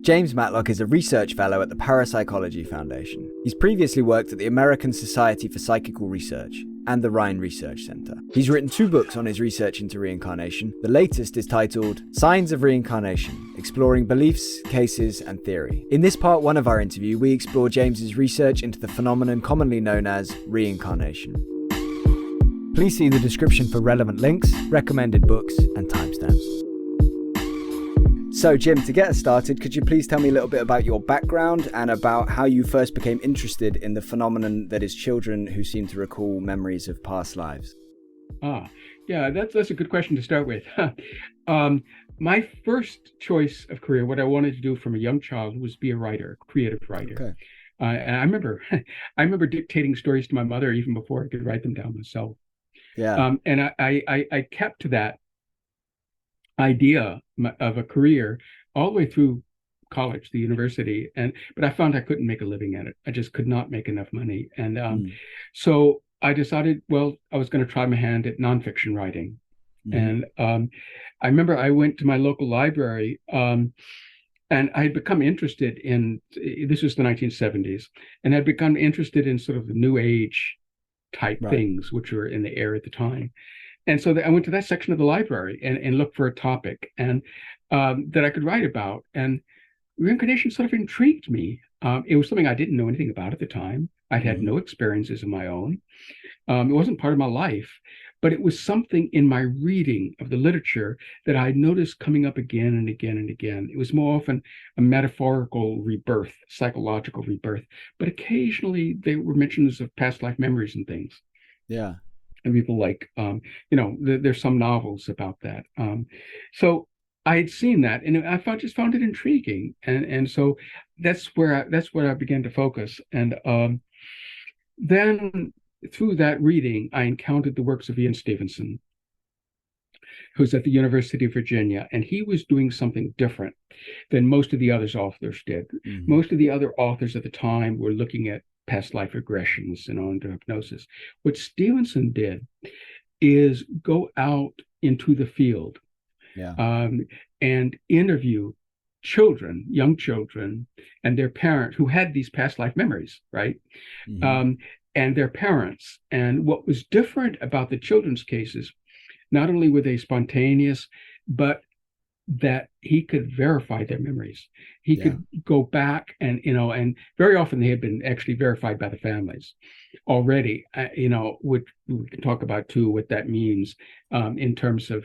James Matlock is a research fellow at the Parapsychology Foundation. He's previously worked at the American Society for Psychical Research and the Rhine Research Center. He's written 2 books on his research into reincarnation. The latest is titled Signs of Reincarnation, Exploring Beliefs, Cases, and Theory. In this part 1 of our interview, we explore James's research into the phenomenon commonly known as reincarnation. Please see the description for relevant links, recommended books, and timestamps. So, Jim, to get us started, could you please tell me a little bit about your background and about how you first became interested in the phenomenon that is children who seem to recall memories of past lives? Yeah, that's a good question to start with. My first choice of career, what I wanted to do from a young child, was be a writer, creative writer. Okay. And I remember dictating stories to my mother even before I could write them down myself. Yeah. And I kept to that idea of a career all the way through college, the university, but I found I couldn't make a living at it. I just could not make enough money, and so I decided, well, I was going to try my hand at nonfiction writing. And I remember I went to my local library, and I had become interested in, this was the 1970s, and I'd become interested in sort of the new age type things which were in the air at the time. And so I went to that section of the library and looked for a topic and that I could write about. And reincarnation sort of intrigued me. It was something I didn't know anything about at the time. I'd had no experiences of my own. It wasn't part of my life, but it was something in my reading of the literature that I noticed coming up again and again and again. It was more often a metaphorical rebirth, psychological rebirth, but occasionally they were mentions of past life memories and things. Yeah. And people like, there's some novels about that. So I had seen that, and I just found it intriguing, and so that's where I began to focus. And then through that reading, I encountered the works of Ian Stevenson, who's at the University of Virginia, and he was doing something different than most of the other authors did. Most of the other authors at the time were looking at past life regressions and on to hypnosis. What Stevenson did is go out into the field and interview children, young children, and their parents who had these past life memories, right? And their parents. And what was different about the children's cases, not only were they spontaneous, but that he could verify their memories. He could go back and very often they had been actually verified by the families already, which we can talk about too, what that means in terms of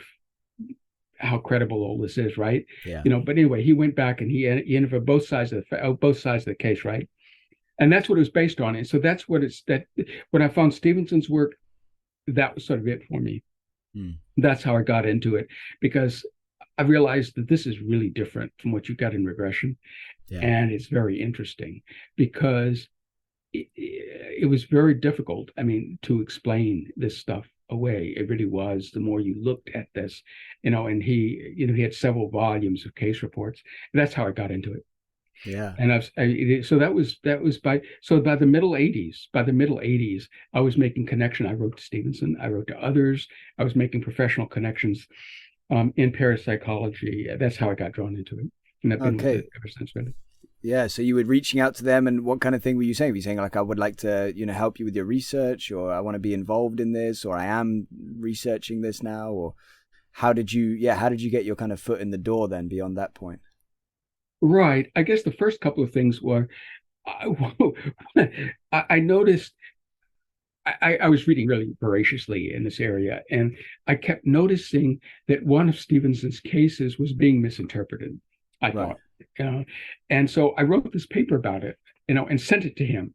how credible all this is, right? Yeah. But anyway, he went back and he interviewed both sides of the case, right? And that's what it was based on. And so that's what when I found Stevenson's work, that was sort of it for me. That's how I got into it, because I realized that this is really different from what you got in regression. And it's very interesting because it was very difficult, to explain this stuff away. It really was. The more you looked at this, and he had several volumes of case reports. That's how I got into it. Yeah. And that was by the middle 80s, I was making connection. I wrote to Stevenson, I wrote to others. I was making professional connections in parapsychology. That's how I got drawn into it. And I've been with it ever since, really. Yeah, so you were reaching out to them, and what kind of thing were you saying? Were you saying like, I would like to, help you with your research, or I want to be involved in this, or I am researching this now, or how did you get your kind of foot in the door then beyond that point? Right. I guess the first couple of things were, I noticed, I was reading really voraciously in this area, and I kept noticing that one of Stevenson's cases was being misinterpreted, I thought. And so I wrote this paper about it, and sent it to him,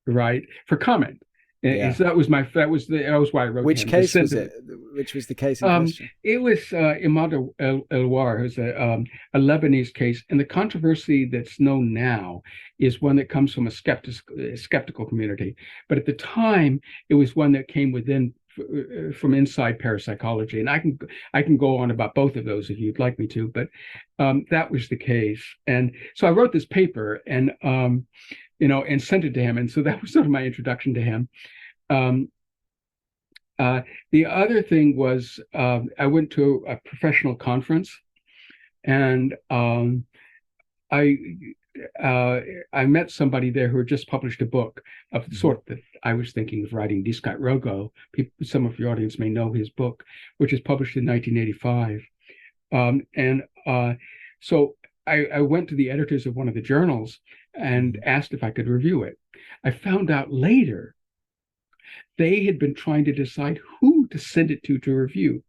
right, for comment. And so that was why I wrote. Which case was it? Which was the case in question? It was Imad El-War, who's a Lebanese case, and the controversy that's known now is one that comes from a skeptical community. But at the time, it was one that came from inside parapsychology, and I can go on about both of those if you'd like me to. But that was the case, and so I wrote this paper and sent it to him, and so that was sort of my introduction to him. The other thing was I went to a professional conference And I I met somebody there who had just published a book of the sort that I was thinking of writing. Discat Rogo, some of your audience may know his book, which is published in 1985. And so I went to the editors of one of the journals and asked if I could review it. I found out later they had been trying to decide who to send it to review.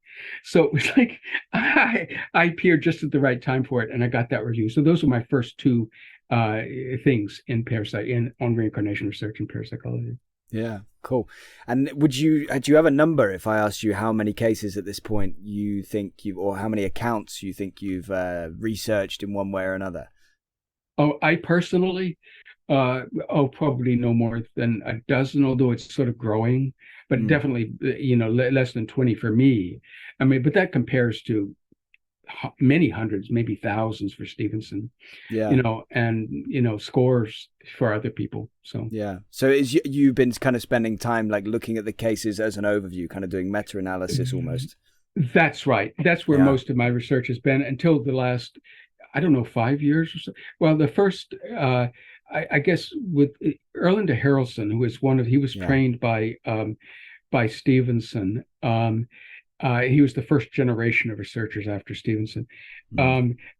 So it was like I appeared just at the right time for it, and I got that review. So those were my first two things in on reincarnation research and parapsychology. Yeah, cool. And do you have a number if I asked you how many cases at this point you think or how many accounts you think you've researched in one way or another? Oh, I personally, probably no more than a dozen, although it's sort of growing, but definitely, less than 20 for me. I mean, but that compares to many hundreds, maybe thousands for Stevenson, and scores for other people. So so you've been kind of spending time like looking at the cases as an overview, kind of doing meta-analysis almost. That's right. That's where most of my research has been until the last, I don't know, 5 years or so. Well, the first, I guess, with Erlander Harrelson, he was trained by Stevenson. He was the first generation of researchers after Stevenson.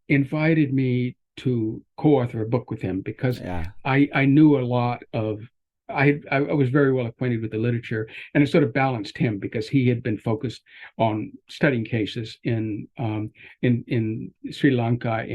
Invited me to co-author a book with him because I knew a lot of. I was very well acquainted with the literature, and it sort of balanced him because he had been focused on studying cases in Sri Lanka,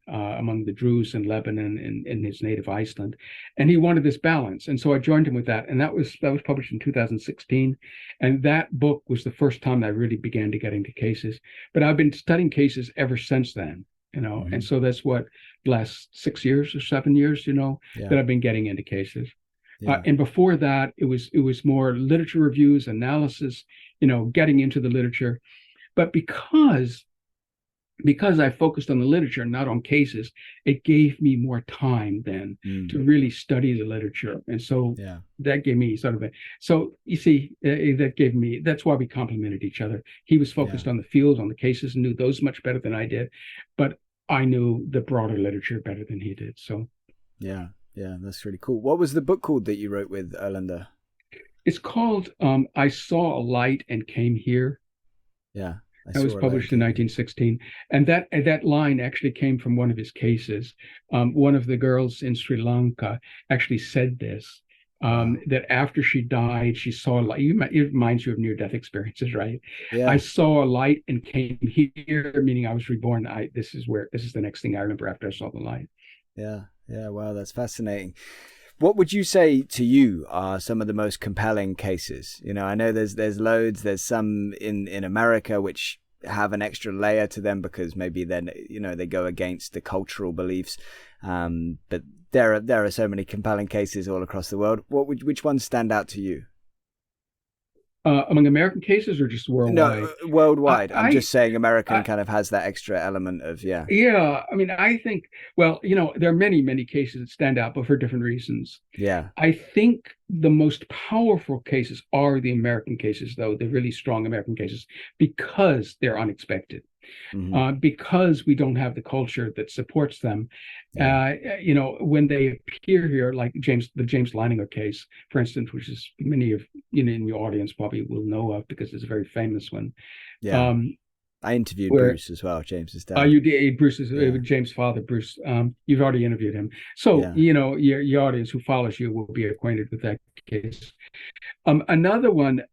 among the Druze in Lebanon, in his native Iceland, and he wanted this balance. And so I joined him with that, and that was published in 2016, and that book was the first time I really began to get into cases. But I've been studying cases ever since then, and so that's what last 6 years or 7 years, that I've been getting into cases. And before that, it was more literature reviews, analysis, getting into the literature. But because I focused on the literature, not on cases, it gave me more time then to really study the literature. And so that gave me sort of so you see, that's why we complemented each other. He was focused on the field, on the cases, and knew those much better than I did. But I knew the broader literature better than he did. So, yeah. Yeah, that's really cool. What was the book called that you wrote with Erlander? It's called I Saw a Light and Came Here. Yeah. That was published in 1916. And that line actually came from one of his cases. One of the girls in Sri Lanka actually said this, that after she died, she saw a light. It reminds you of near-death experiences, right? Yeah. I saw a light and came here, meaning I was reborn. This is the next thing I remember after I saw the light. Yeah. Yeah, wow, that's fascinating. What would you say to you are some of the most compelling cases? I know there's loads. There's some in America which have an extra layer to them because maybe then they go against the cultural beliefs. But there are so many compelling cases all across the world. Which ones stand out to you? Among American cases or just worldwide? No, worldwide. I'm just saying American kind of has that extra element of, Yeah, I mean, I think, well, there are many, many cases that stand out, but for different reasons. Yeah. I think the most powerful cases are the American cases, though, the really strong American cases, because they're unexpected. Because we don't have the culture that supports them. When they appear here, like the James Leininger case, for instance, which is many of in your audience probably will know of because it's a very famous one. Yeah. I interviewed Bruce as well, James's dad. You did. Bruce's James' father, Bruce. You've already interviewed him, so your audience who follows you will be acquainted with that case. Another one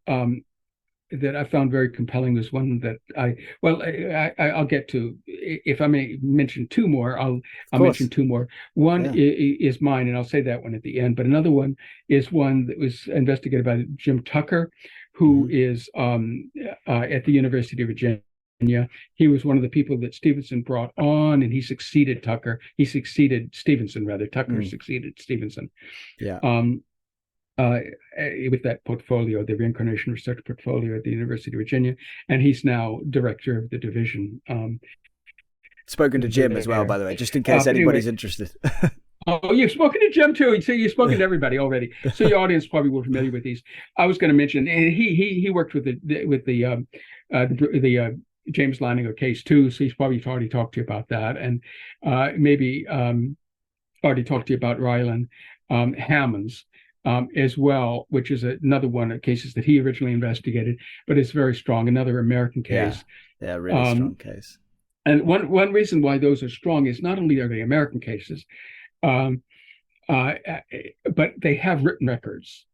that I found very compelling was one that I'll get to. If I may mention two more, I'll mention two more. One is mine, and I'll say that one at the end. But another one is one that was investigated by Jim Tucker, who is at the University of Virginia. He was one of the people that Stevenson brought on, and he succeeded Tucker. He succeeded Stevenson, rather. Tucker succeeded Stevenson. Yeah. With that portfolio, the Reincarnation Research portfolio at the University of Virginia, and he's now director of the division. Spoken to Jim as well, by the way, just in case anybody's interested. Oh, you've spoken to Jim too. So you've spoken to everybody already. So your audience probably will be familiar with these. I was going to mention, and he worked with the James Leininger case too, so he's probably already talked to you about that, and maybe already talked to you about Rylann Hammond's as well, which is another one of the cases that he originally investigated, but it's very strong. Another American case. Yeah, really strong case. And one reason why those are strong is not only are they American cases, but they have written records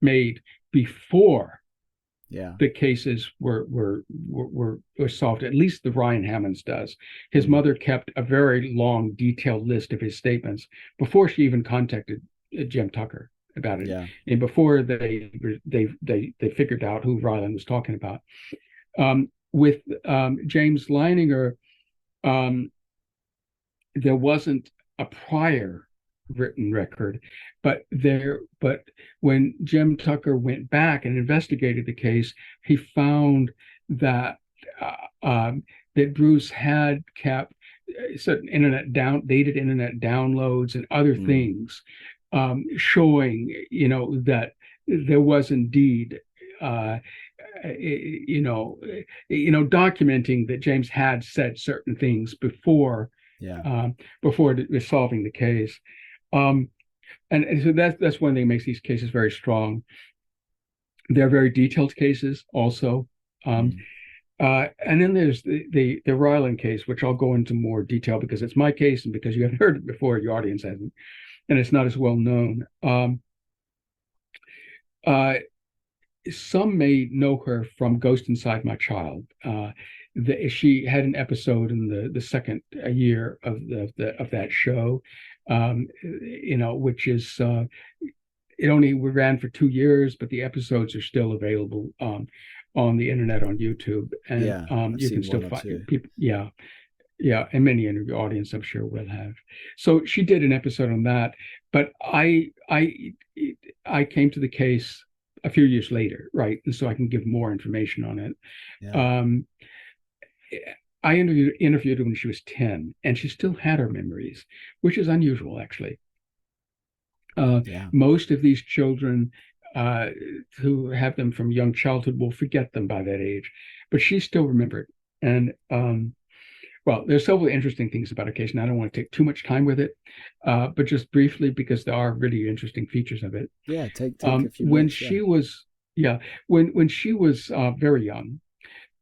made before the cases were solved. At least the Ryan Hammonds does. His mother kept a very long, detailed list of his statements before she even contacted Jim Tucker about it, and before they figured out who Rylann was talking about. With James Leininger, there wasn't a prior written record, but when Jim Tucker went back and investigated the case, he found that that Bruce had kept certain dated internet downloads and other things, showing that there was indeed documenting that James had said certain things before solving the case. And so that's one thing that makes these cases very strong. They're very detailed cases also. And then there's the Rylann case, which I'll go into more detail because it's my case and because you haven't heard it before, your audience hasn't, and it's not as well known. Some may know her from Ghost Inside My Child. She had an episode in the second year of that show, which is it only ran for 2 years, but the episodes are still available on the internet on YouTube, and you can still find people. Yeah, and many in your audience, I'm sure, will have. So she did an episode on that, but I came to the case a few years later, right? And so I can give more information on it. I interviewed her when she was 10, and she still had her memories, which is unusual, actually. Most of these children who have them from young childhood will forget them by that age, but she still remembered. And well, there's several interesting things about her case, and I don't want to take too much time with it, but just briefly, because there are really interesting features of it. Yeah, take a few when minutes, she was when she was very young,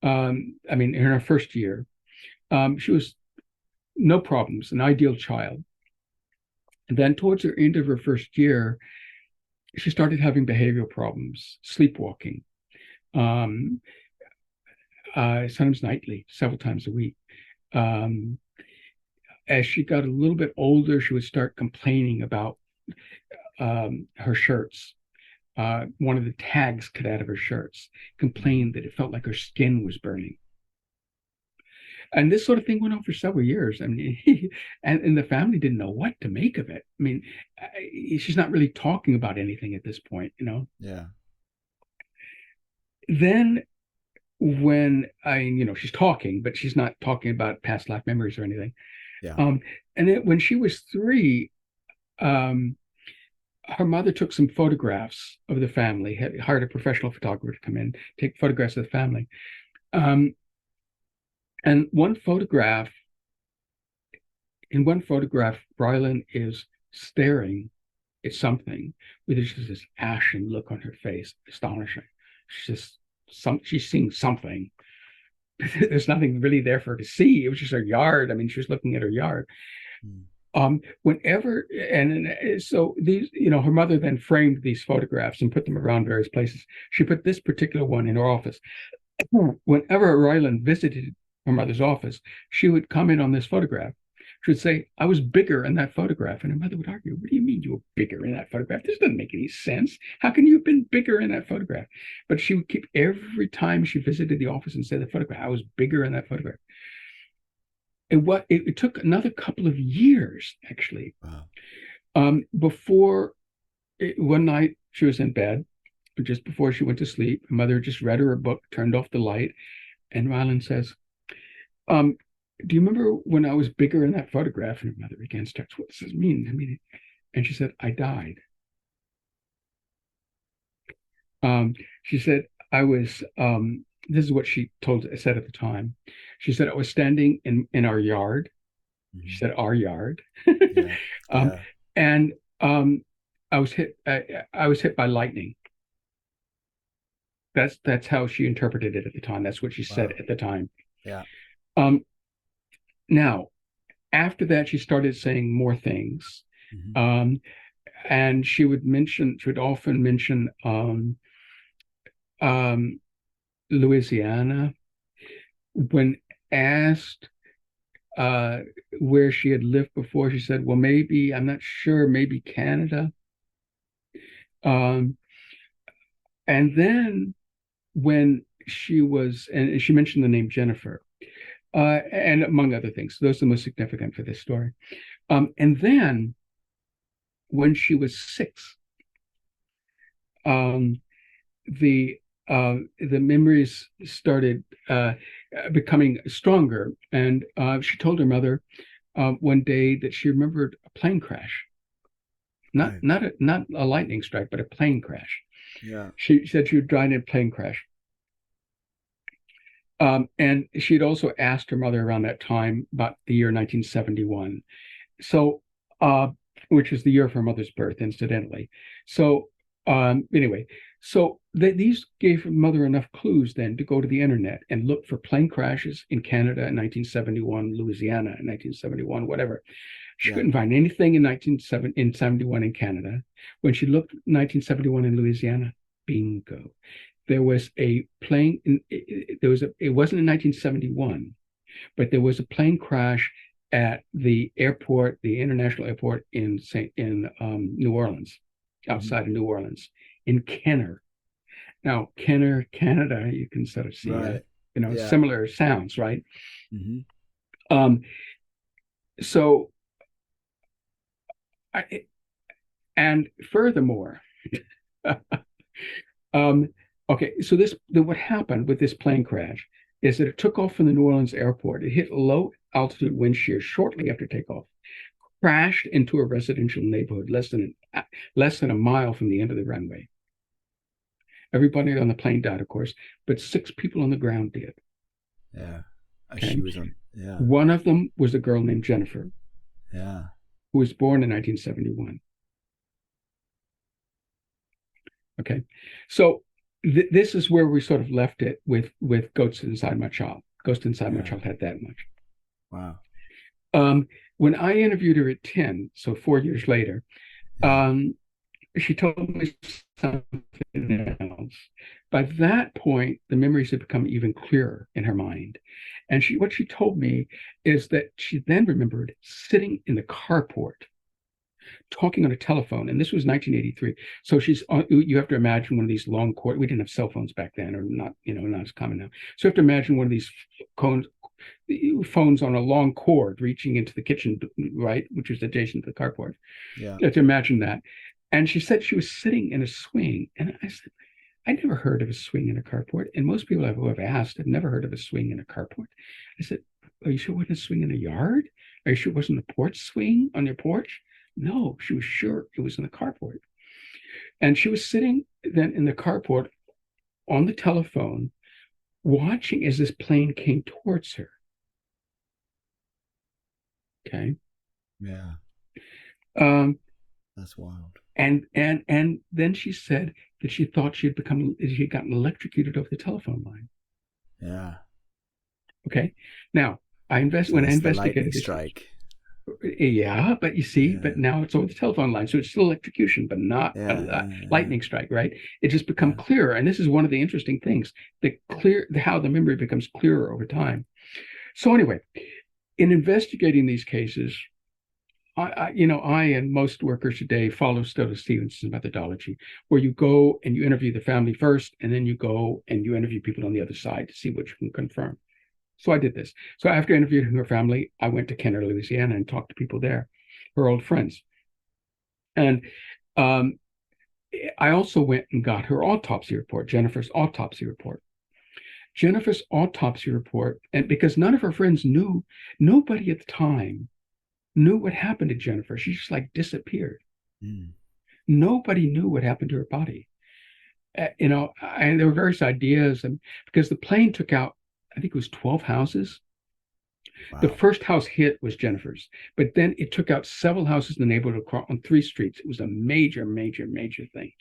I mean, in her first year, she was no problems, an ideal child. And then towards the end of her first year, she started having behavioral problems, sleepwalking, sometimes nightly, several times a week. As she got a little bit older, she would start complaining about her shirts. One of the tags cut out of her shirts, complained that it felt like her skin was burning. And this sort of thing went on for several years. I mean, and the family didn't know what to make of it. I mean, she's not really talking about anything at this point, Yeah. Then when she's talking, but she's not talking about past life memories or anything. Yeah. And then when she was 3, her mother took some photographs of the family, hired a professional photographer to come in, take photographs of the family. And in one photograph, Rylann is staring at something with just this ashen look on her face, astonishing. She's seeing something. There's nothing really there for her to see. It was just her yard. I mean, she was looking at her yard. So these, her mother then framed these photographs and put them around various places. She put this particular one in her office. Whenever Rylann visited her mother's office, she would comment on this photograph. She would say, "I was bigger in that photograph." And her mother would argue, "What do you mean you were bigger in that photograph? This doesn't make any sense. How can you have been bigger in that photograph?" But she would keep, every time she visited the office, and say the photograph, "I was bigger in that photograph." It took another couple of years, actually. Wow. One night she was in bed, just before she went to sleep. Her mother just read her a book, turned off the light, and Rylann says, "Do you remember when I was bigger in that photograph?" And her mother again starts, "What does this mean?" And she said, "I died." She said, "I was this is what she said at the time. She said, I was standing in our yard. She said, our yard. Yeah. um, Yeah. and I was hit by lightning. That's how she interpreted it at the time. That's what she said Wow. at the time. Yeah. Um, Now, after that, she started saying more things. Mm-hmm. And she would often mention um, Louisiana. When asked where she had lived before, she said, well, maybe, I'm not sure, maybe Canada. Um, and then when and she mentioned the name Jennifer, and among other things. Those are the most significant for this story. And then when she was 6, um, the memories started becoming stronger, and she told her mother one day that she remembered a plane crash, not Right. not a lightning strike, but a plane crash. Yeah. She said she would die in a plane crash. And she'd also asked her mother around that time about the year 1971. So, which is the year of her mother's birth, incidentally. So, anyway, so these gave her mother enough clues then to go to the internet and look for plane crashes in Canada in 1971, Louisiana in 1971, whatever. She couldn't find anything in 1971 in Canada. When she looked 1971 in Louisiana, bingo. There was a plane. It wasn't in 1971, but there was a plane crash at the airport, the international airport in New Orleans, outside of New Orleans, in Kenner. Now, Kenner, Canada, you can sort of see, Right. similar sounds, right? Mm-hmm. So, and furthermore, okay, so what happened with this plane crash is that it took off from the New Orleans airport. It hit low altitude wind shear shortly after takeoff, crashed into a residential neighborhood less than a mile from the end of the runway. Everybody on the plane died, of course, but 6 people on the ground did. Yeah. Okay? She was on. Yeah. One of them was a girl named Jennifer. Yeah. Who was born in 1971. Okay, so this is where we sort of left it with Ghost Inside My Child. Ghost Inside My Child had that much. Wow. When I interviewed her at 10, so 4 years later, she told me something else. By that point, the memories had become even clearer in her mind. And what she told me is that she then remembered sitting in the carport, talking on a telephone, and this was 1983. So you have to imagine one of these long cord. We didn't have cell phones back then, or not as common now. So you have to imagine one of these phones on a long cord reaching into the kitchen, right, which is adjacent to the carport. Yeah. You have to imagine that. And she said she was sitting in a swing, and I said, I never heard of a swing in a carport, and most people who have asked have never heard of a swing in a carport. I said, are you sure it wasn't a swing in a yard? Are you sure it wasn't a porch swing on your porch? No, she was sure it was in the carport. And she was sitting then in the carport on the telephone, watching as this plane came towards her. Okay. Yeah. That's wild. And then she said that she thought she had gotten electrocuted over the telephone line. Yeah. Okay. Now, when I investigated this strike. Yeah, but you see, but now it's over the telephone line, so it's still electrocution, but not lightning strike, right? It just become clearer, and this is one of the interesting things: how the memory becomes clearer over time. So anyway, in investigating these cases, I and most workers today follow Stoddard Stevenson's methodology, where you go and you interview the family first, and then you go and you interview people on the other side to see what you can confirm. So I did this. So after interviewing her family, I went to Kenner, Louisiana, and talked to people there, her old friends. And I also went and got her autopsy report, Jennifer's autopsy report. Jennifer's autopsy report, and because none of her friends knew, nobody at the time knew what happened to Jennifer. She just like disappeared. Nobody knew what happened to her body. And there were various ideas, and because the plane took out, I think it was 12 houses. The Wow. first house hit was Jennifer's, but then it took out several houses in the neighborhood on 3 streets. It was a major, major, major thing.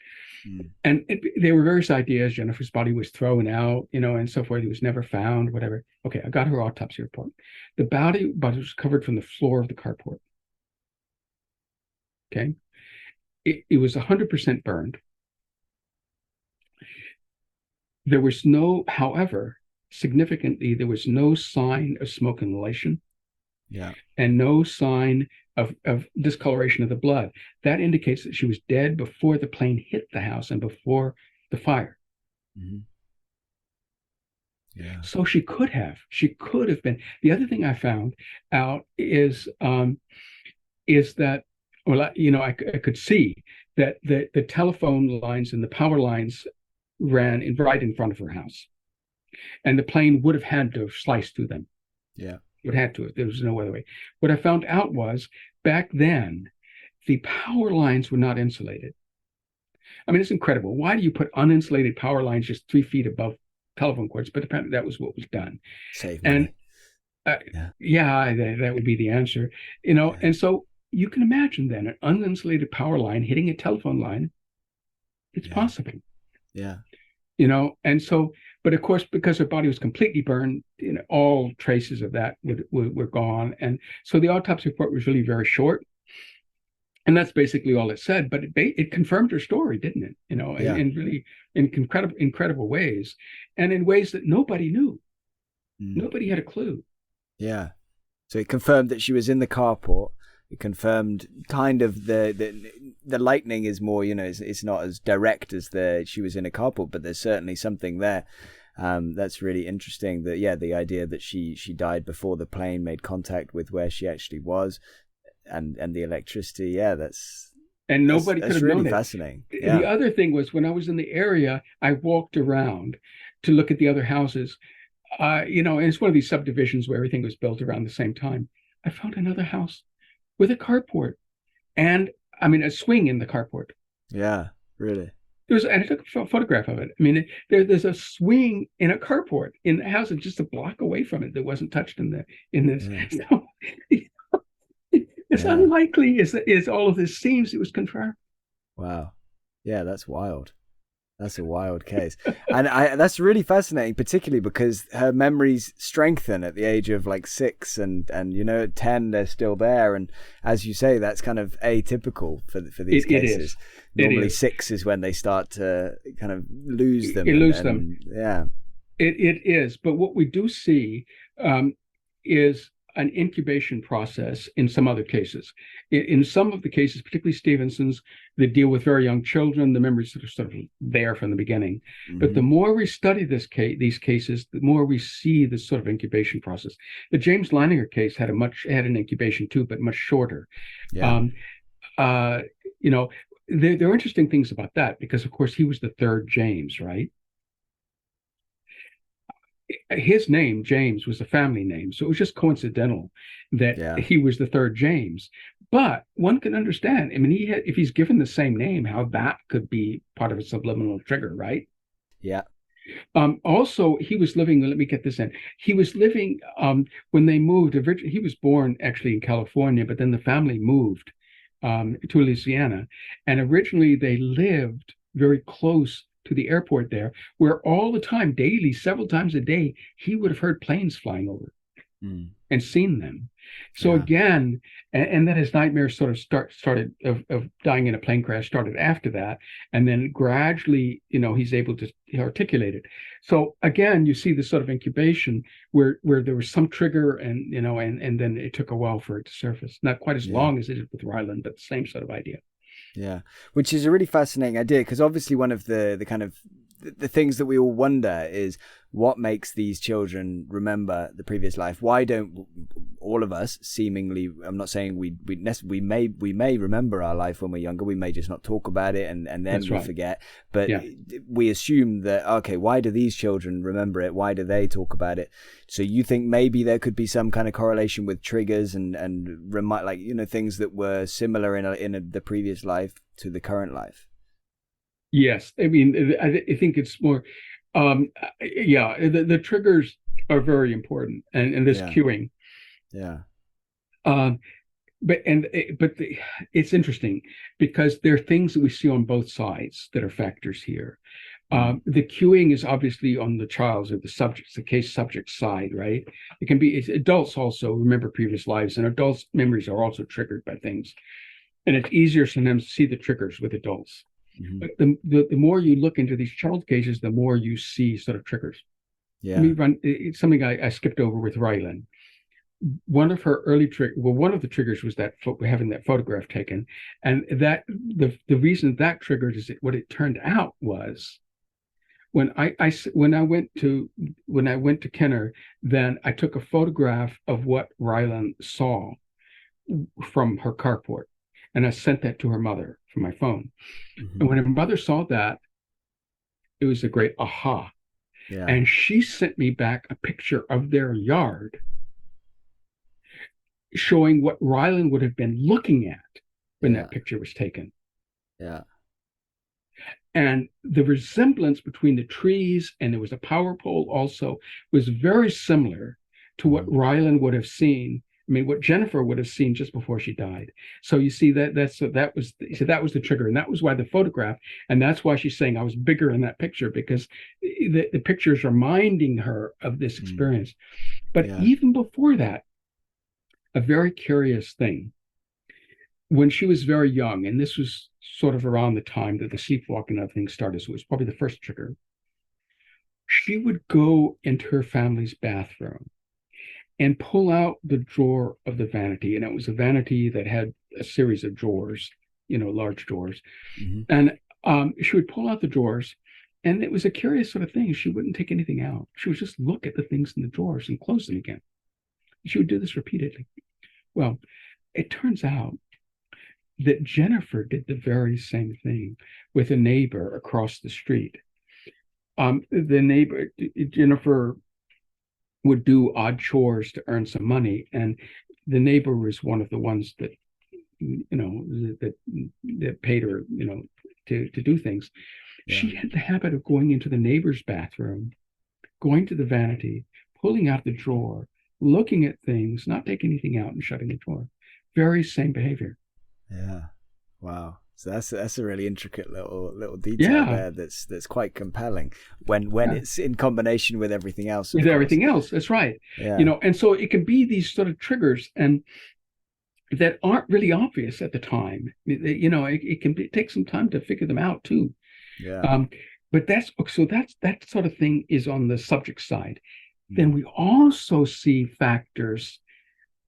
Mm. And there were various ideas. Jennifer's body was thrown out, and so forth. It was never found, whatever. Okay, I got her autopsy report. The body was covered from the floor of the carport. Okay. It was 100% burned. There was no, however, significantly, there was no sign of smoke inhalation Yeah. and no sign of discoloration of the blood. That indicates that she was dead before the plane hit the house and before the fire. Mm-hmm. Yeah. So she could have been. The other thing I found out is that, well, I could see that the telephone lines and the power lines ran right in front of her house, and the plane would have had to have sliced through them. Yeah. Would have to. There was no other way. What I found out was back then, the power lines were not insulated. I mean, it's incredible. Why do you put uninsulated power lines just 3 feet above telephone cords? But apparently that was what was done. Save And money. Yeah. yeah, that would be the answer. Yeah. And so you can imagine then an uninsulated power line hitting a telephone line. It's Yeah. possible. Yeah. And so, but of course, because her body was completely burned, all traces of that were gone. And so the autopsy report was really very short. And that's basically all it said, but it confirmed her story, didn't it? Yeah. In really incredible ways, and in ways that nobody knew. Mm. Nobody had a clue. Yeah. So it confirmed that she was in the carport. It confirmed kind of the lightning is more, it's not as direct as she was in a carport, but there's certainly something there. That's really interesting. That the idea that she died before the plane made contact with where she actually was, and the electricity. Yeah, and nobody could have really known it. Fascinating. Yeah. The other thing was, when I was in the area, I walked around to look at the other houses. And it's one of these subdivisions where everything was built around the same time. I found another house with a carport, and a swing in the carport. Yeah, really. And I took a photograph of it. I mean, there's a swing in a carport in the house, just a block away from it, that wasn't touched in this. Yeah. So, it's unlikely as all of this seems. It was confirmed. Wow. Yeah, that's wild. That's a wild case. And that's really fascinating, particularly because her memories strengthen at the age of like 6 and at 10 they're still there. And as you say, that's kind of atypical for these cases. It is. Normally 6 is when they start to kind of lose them. Them. Yeah. It is. But what we do see is an incubation process in some other cases. In some of the cases, particularly Stevenson's, that deal with very young children, the memories are sort of there from the beginning. Mm-hmm. But the more we study these cases, the more we see this sort of incubation process. The James Leininger case had an incubation too, but much shorter. Yeah. There are interesting things about that, because of course he was the third James, right? His name, James, was a family name, so it was just coincidental that he was the third James. But one can understand. I mean, if he's given the same name, how that could be part of a subliminal trigger, right? Yeah. Also, he was living. Let me get this in. He was living when they moved. He was born actually in California, but then the family moved to Louisiana, and originally they lived very close to the airport there, where all the time, daily, several times a day, he would have heard planes flying over and seen them. So again, and then his nightmares sort of started of dying in a plane crash started after that, and then gradually, he's able to articulate it. So again, you see this sort of incubation where there was some trigger, and and then it took a while for it to surface. Not quite as long as it did with Rylann, but the same sort of idea. Yeah, which is a really fascinating idea, because obviously one of the kind of the things that we all wonder is what makes these children remember the previous life. Why don't all of us seemingly, I'm not saying we may remember our life when we're younger, we may just not talk about it and then we forget, but we assume that, okay, why do these children remember it? Why do they talk about it? So you think maybe there could be some kind of correlation with triggers and things that were similar in the previous life to the current life? Yes, I mean, I think it's more, yeah, the triggers are very important, and this Yeah, cueing. yeah. Um, but it's interesting because there are things that we see on both sides that are factors here. Mm. The cueing is obviously on the child's or the subject's, the case subject side, right? It can be adults also remember previous lives, and adults' memories are also triggered by things, and it's easier sometimes to see the triggers with adults. Hmm. But the more you look into these child cases, the more you see sort of triggers. Let me Yeah. run. It's something I skipped over with Rylann. One of her one of the triggers was that having that photograph taken, and that the reason that triggered is what it turned out was when I went to Kenner, then I took a photograph of what Rylann saw from her carport, and I sent that to her mother from my phone. And Hmm. when her mother saw that, it was a great aha. Yeah. And she sent me back a picture of their yard showing what Rylann would have been looking at when Yeah. that picture was taken. Yeah. And the resemblance between the trees and there was a power pole also was very similar to what Hmm. Rylann would have seen. I mean, what Jennifer would have seen just before she died. So you see that was the trigger, and that was why the photograph, and that's why she's saying I was bigger in that picture because the picture is reminding her of this Mm. experience. But Yeah. even before that, a very curious thing when she was very young, and this was sort of around the time that the sleepwalking and other things started, so it was probably the first trigger. She would go into her family's bathroom and pull out the drawer of the vanity, and it was a vanity that had a series of drawers, large drawers, Hmm. and she would pull out the drawers, and it was a curious sort of thing. She wouldn't take anything out. She would just look at the things in the drawers and close them again. She would do this repeatedly. Well, it turns out that Jennifer did the very same thing with a neighbor across the street. The neighbor, Jennifer, would do odd chores to earn some money, and the neighbor was one of the ones that that paid her to do things. Yeah. She had the habit of going into the neighbor's bathroom, going to the vanity, pulling out the drawer, looking at things, not taking anything out, and shutting the drawer. Very same behavior. Yeah. Wow. So that's a really intricate little detail Yeah, there that's quite compelling when yeah. it's in combination with everything else, of With course. everything else, that's right. Yeah. And so it can be these sort of triggers and that aren't really obvious at the time. It can take some time to figure them out too. Yeah. Um, but that sort of thing is on the subject side. Then Mm. we also see factors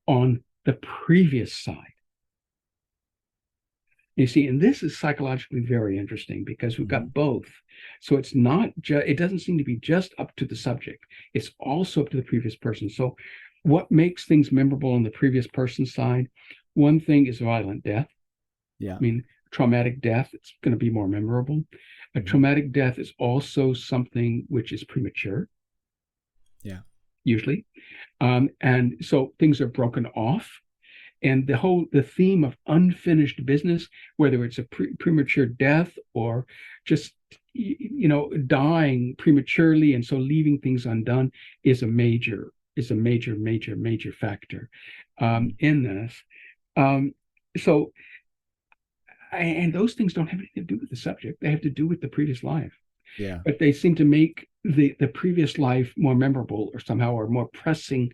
on the previous side. You see, and this is psychologically very interesting because we've Hmm. got both. So it's not just, it doesn't seem to be just up to the subject, it's also up to the previous person. So, what makes things memorable on the previous person's side? One thing is violent death. Yeah. I mean, traumatic death, it's going to be more memorable. A Hmm. traumatic death is also something which is premature, Yeah. usually. And so things are broken off and the theme of unfinished business, whether it's a premature death or just dying prematurely and so leaving things undone is a major factor Hmm. in this. um, so and those things don't have anything to do with the subject, they have to do with the previous life, Yeah. but they seem to make the previous life more memorable or somehow or more pressing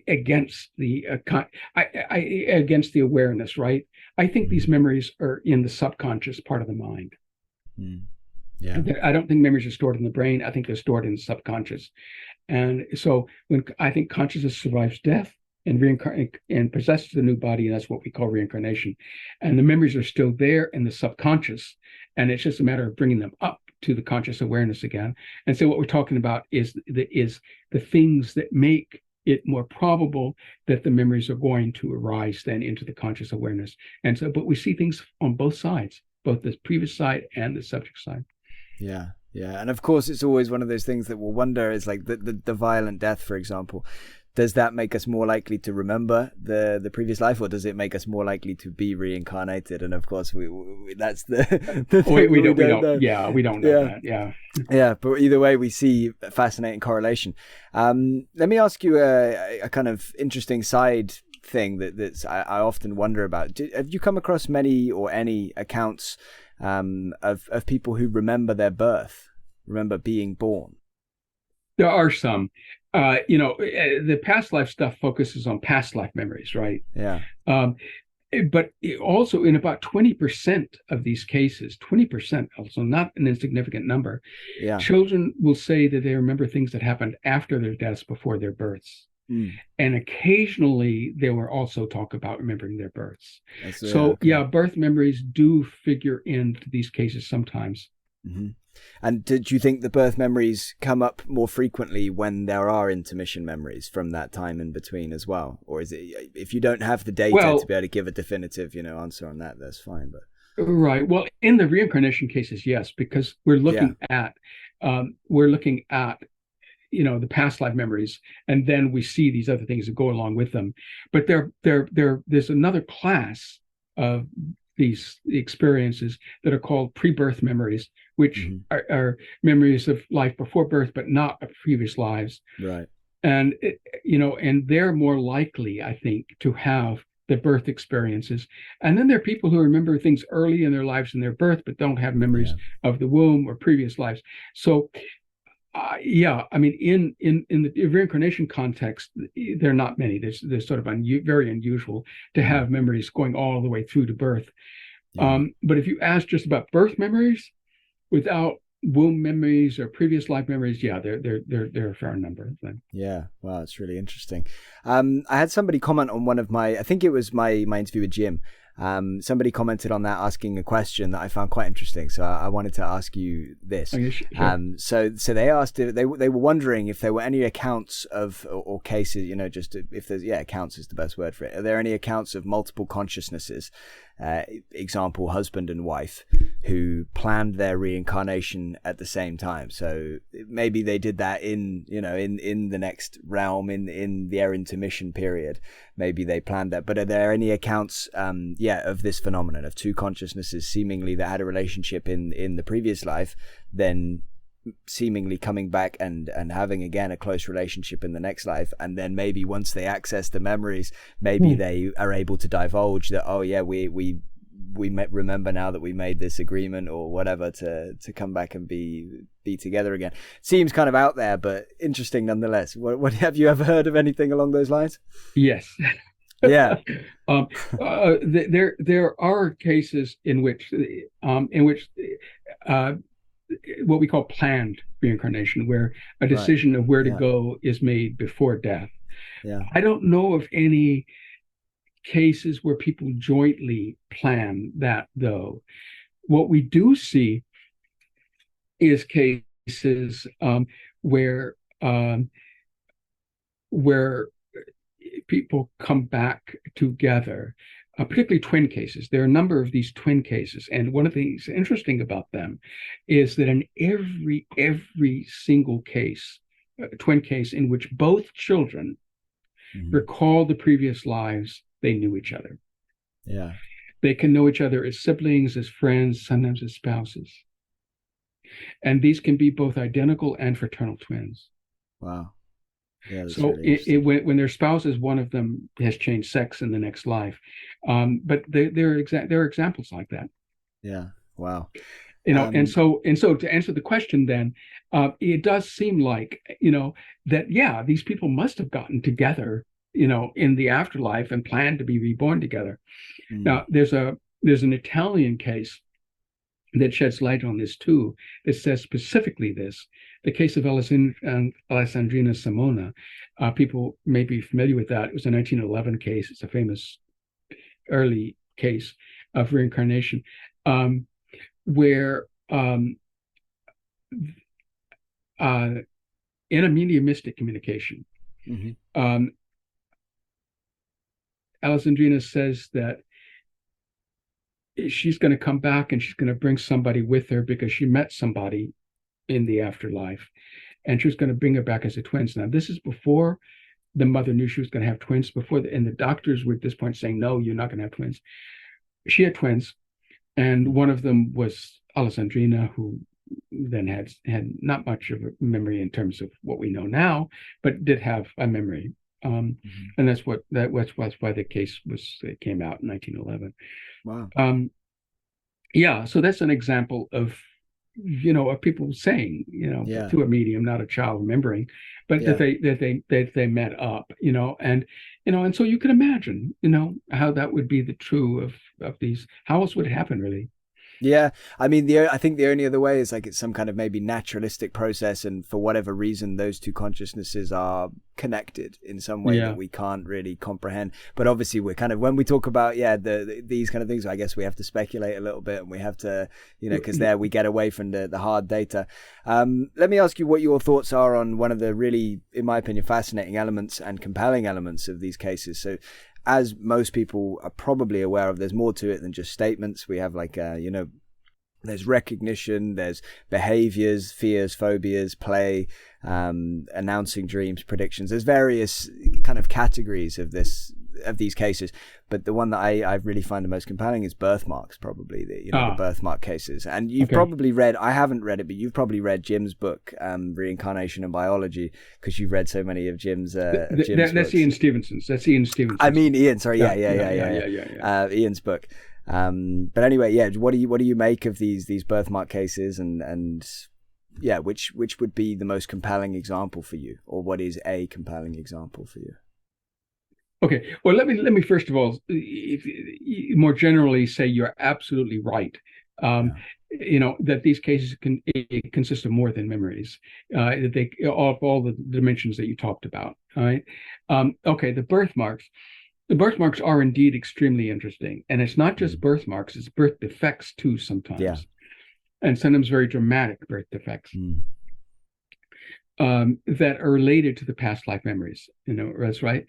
against the against the awareness, right? I think Hmm. these memories are in the subconscious part of the mind. Mm. Yeah. I don't think memories are stored in the brain. I think they're stored in the subconscious. And so when I think consciousness survives death and reincarnate and possesses the new body, and that's what we call reincarnation. And the memories are still there in the subconscious, and it's just a matter of bringing them up to the conscious awareness again. And so what we're talking about is the things that make it more probable that the memories are going to arise then into the conscious awareness. And so, but we see things on both sides, both the previous side and the subject side. Yeah, and of course it's always one of those things that we'll wonder is like the violent death, for example. does that make us more likely to remember the previous life, or does it make us more likely to be reincarnated? And of course, we that's the thing we don't know. Yeah, we don't know that. Yeah. Yeah, but either way, we see a fascinating correlation. Let me ask you a kind of interesting side thing that's I often wonder about. Have you come across many or any accounts of people who remember their birth, remember being born? There are some. The past life stuff focuses on past life memories, right? Yeah. But also in about 20% of these cases, 20%, also not an insignificant number, children will say that they remember things that happened after their deaths, before their births. And occasionally they will also talk about remembering their births. Birth memories do figure into these cases sometimes. Mm-hmm. And do you think the birth memories come up more frequently when there are intermission memories from that time in between as well? Or is it, if you don't have the data to be able to give a definitive, answer on that, that's fine. But right. Well, in the reincarnation cases, yes, because we're looking at the past life memories, and then we see these other things that go along with them. But there's another class of these experiences that are called pre-birth memories, which are memories of life before birth, but not of previous lives. Right. And and they're more likely, I think, to have the birth experiences. And then there are people who remember things early in their lives in their birth, but don't have memories of the womb or previous lives. So I mean, in the reincarnation context, there are not many. There's sort of very unusual to have memories going all the way through to birth. But if you ask just about birth memories without womb memories or previous life memories, they're a fair number. Yeah, wow, it's really interesting. I had somebody comment on one of I think it was my interview with Jim. Somebody commented on that, asking a question that I found quite interesting. So I wanted to ask you this. Okay, sure. So they asked, they were wondering if there were any accounts of, or cases, just if there's, accounts is the best word for it. Are there any accounts of multiple consciousnesses, example, husband and wife, who planned their reincarnation at the same time? So maybe they did that in the next realm, in their intermission period. Maybe they planned that. But are there any accounts, of this phenomenon of two consciousnesses seemingly that had a relationship in the previous life, then seemingly coming back and having again a close relationship in the next life, and then maybe once they access the memories, maybe they are able to divulge that, we remember now that we made this agreement or whatever to come back and be together again. Seems kind of out there, but interesting nonetheless. What have you ever heard of anything along those lines? Yes. Yeah. There are cases in which what we call planned reincarnation, where a decision of where to go is made before death. Yeah. I don't know of any cases where people jointly plan that, though. What we do see is cases where people come back together, particularly twin cases. There are a number of these twin cases, and one of the things interesting about them is that in every single case, twin case in which both children recall the previous lives, they knew each other. Yeah. They can know each other as siblings, as friends, sometimes as spouses. And these can be both identical and fraternal twins. Wow. Yeah, so really when their spouses, one of them has changed sex in the next life. But there are examples like that. Yeah. Wow. And so to answer the question then, it does seem like, that, these people must have gotten together, in the afterlife and planned to be reborn together. Now, there's an Italian case that sheds light on this too, that says specifically this. The case of Alessandrina Simona, people may be familiar with that. It was a 1911 case. It's a famous early case of reincarnation, where in a mediumistic communication, Alessandrina says that she's going to come back and she's going to bring somebody with her because she met somebody in the afterlife, and she was going to bring her back as a twins. Now, this is before the mother knew she was going to have twins and the doctors were at this point saying, no, you're not going to have twins. She had twins, and one of them was Alessandrina, who then had not much of a memory in terms of what we know now, but did have a memory. And that's why the case came out in 1911. Wow. Yeah, so that's an example of of people saying, to a medium, not a child remembering, but that they met up, and so you can imagine, how that would be the true of these. How else would it happen, really? Yeah, I mean, I think the only other way is like it's some kind of maybe naturalistic process, and for whatever reason, those two consciousnesses are connected in some way that we can't really comprehend. But obviously, we're kind of, when we talk about these kind of things, I guess we have to speculate a little bit, and we have to, because there we get away from the hard data. Let me ask you what your thoughts are on one of the really, in my opinion, fascinating elements and compelling elements of these cases. So, as most people are probably aware of, there's more to it than just statements. We have there's recognition, there's behaviors, fears, phobias, play, announcing dreams, predictions. There's various kind of categories of these cases, but the one that I really find the most compelling is birthmarks, probably the birthmark cases. And you've probably read, I haven't read it, but you've probably read Jim's book, Reincarnation and Biology, because you've read so many of Jim's that's books. Ian Stevenson's. I mean Ian, sorry, Ian's book. But anyway, what do you make of these birthmark cases, and which would be the most compelling example for you, or what is a compelling example for you? Okay, well, let me first of all, more generally say you're absolutely right. That these cases consist of more than memories. That they all the dimensions that you talked about. All right. Okay, the birthmarks. The birthmarks are indeed extremely interesting, and it's not just birthmarks; it's birth defects too sometimes, and sometimes very dramatic birth defects. That are related to the past life memories. That's right.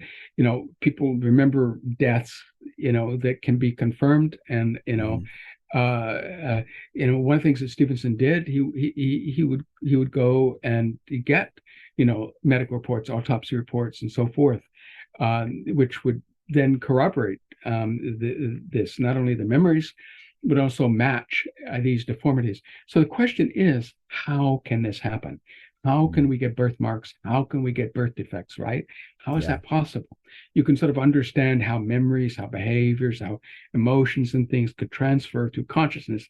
People remember deaths, that can be confirmed. And, one of the things that Stevenson did, he would go and get, medical reports, autopsy reports, and so forth, which would then corroborate this, not only the memories, but also match these deformities. So the question is, how can this happen? How can we get birthmarks? How can we get birth defects, right? How is that possible? You can sort of understand how memories, how behaviors, how emotions and things could transfer to consciousness,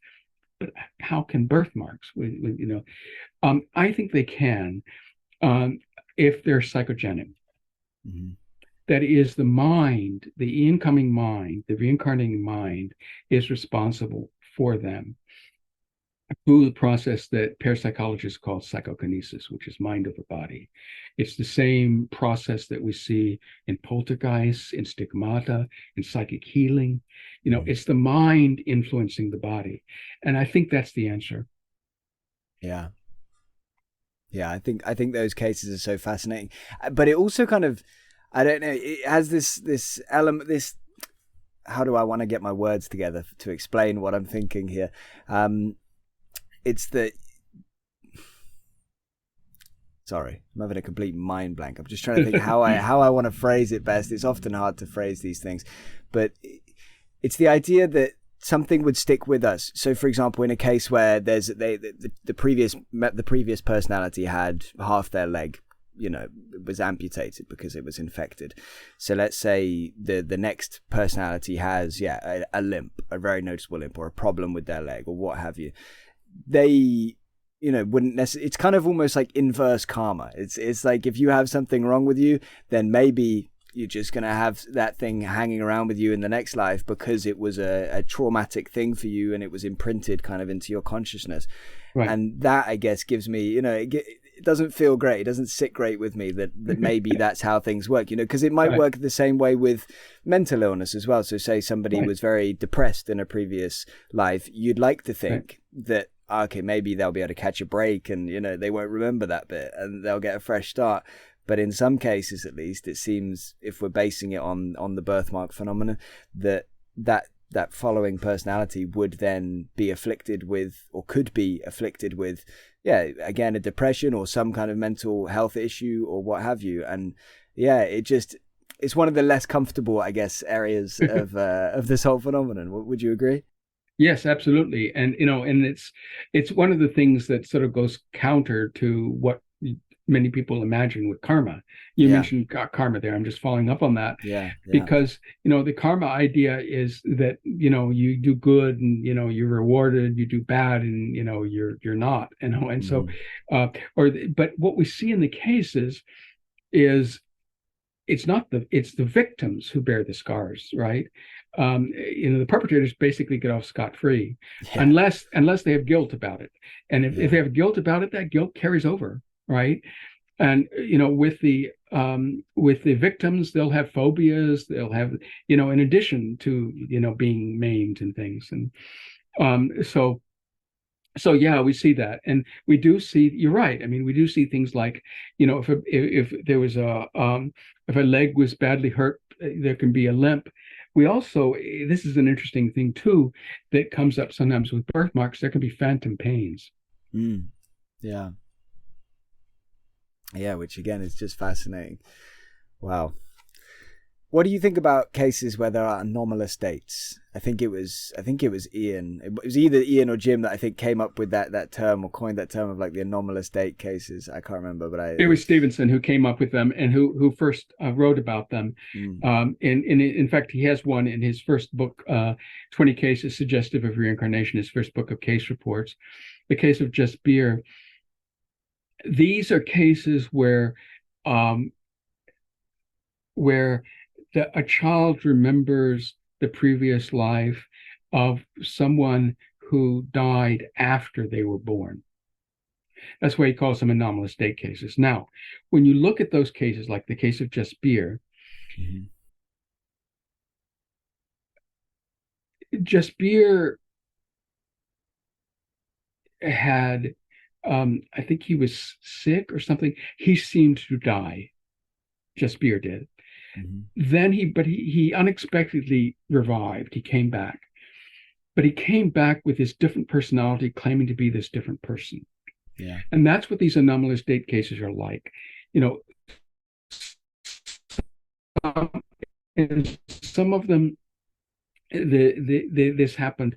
but how can birthmarks? I think they can, if they're psychogenic. That is, the mind, the incoming mind, the reincarnating mind is responsible for them through the process that parapsychologists call psychokinesis, which is mind over body. It's the same process that we see in poltergeists, in stigmata, in psychic healing. It's the mind influencing the body. And I think that's the answer. Yeah. I think those cases are so fascinating. But it also kind of, I don't know, it has this element, how do I want to get my words together to explain what I'm thinking here? It's that, sorry, I'm having a complete mind blank. I'm just trying to think how I want to phrase it best. It's often hard to phrase these things, but it's the idea that something would stick with us. So, for example, in a case where there's the previous personality had half their leg, was amputated because it was infected. So let's say the next personality has a limp, a very noticeable limp, or a problem with their leg, or what have you. They wouldn't necessarily, it's kind of almost like inverse karma. It's like if you have something wrong with you, then maybe you're just going to have that thing hanging around with you in the next life because it was a traumatic thing for you and it was imprinted kind of into your consciousness. Right. And that, I guess, gives me, it doesn't feel great. It doesn't sit great with me that maybe that's how things work, because it might work the same way with mental illness as well. So say somebody was very depressed in a previous life, you'd like to think that, okay, maybe they'll be able to catch a break and, they won't remember that bit and they'll get a fresh start. But in some cases, at least, it seems, if we're basing it on the birthmark phenomenon, that following personality would then be afflicted with, or could be afflicted with, again, a depression or some kind of mental health issue or what have you. And yeah, it's one of the less comfortable, I guess, areas of this whole phenomenon. Would you agree? Yes, absolutely. And and it's one of the things that sort of goes counter to what many people imagine with karma. You Yeah, mentioned karma there. I'm just following up on that yeah, yeah. because the karma idea is that you do good and you're rewarded, you do bad and you're not, and so Mm-hmm. but what we see in the cases is it's the victims who bear the scars, right? The perpetrators basically get off scot-free Yeah, unless they have guilt about it. And if yeah. they have guilt about it, that guilt carries over, right? And with the victims, they'll have phobias, they'll have in addition to being maimed and things. And so yeah, we see that, and we do see. You're right. I mean, we do see things like, if there was if a leg was badly hurt, there can be a limp. We also, this is an interesting thing too, that comes up sometimes with birthmarks. There can be phantom pains. Mm. Yeah, yeah. Which again is just fascinating. Wow. What do you think about cases where there are anomalous dates? I think it was Ian. It was either Ian or Jim that I think came up with that term or coined that term of like the anomalous date cases. I can't remember, but It was Stevenson who came up with them and who first wrote about them. In fact, he has one in his first book, 20 Cases Suggestive of Reincarnation, his first book of case reports. The case of Just Beer. These are cases where a child remembers the previous life of someone who died after they were born. That's why he calls them anomalous date cases. Now, when you look at those cases, like the case of Just Beer, mm-hmm. Just Beer had, I think he was sick or something. He seemed to die. Just Beer did. Mm-hmm. Then he unexpectedly revived. He came back, but he came back with his different personality, claiming to be this different person. Yeah. And that's what these anomalous date cases are like. And some of them, this happened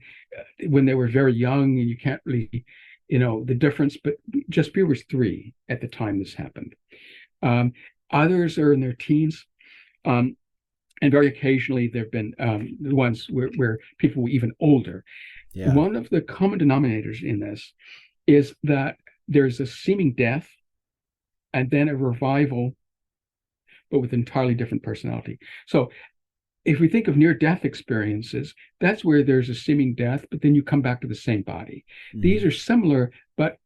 when they were very young, and you can't really, the difference. But Just Beer was 3 at the time this happened. Others are in their teens. And very occasionally there have been the ones where people were even older. Yeah. One of the common denominators in this is that there's a seeming death and then a revival, but with entirely different personality. So if we think of near-death experiences, that's where there's a seeming death, but then you come back to the same body. Mm-hmm. These are similar, but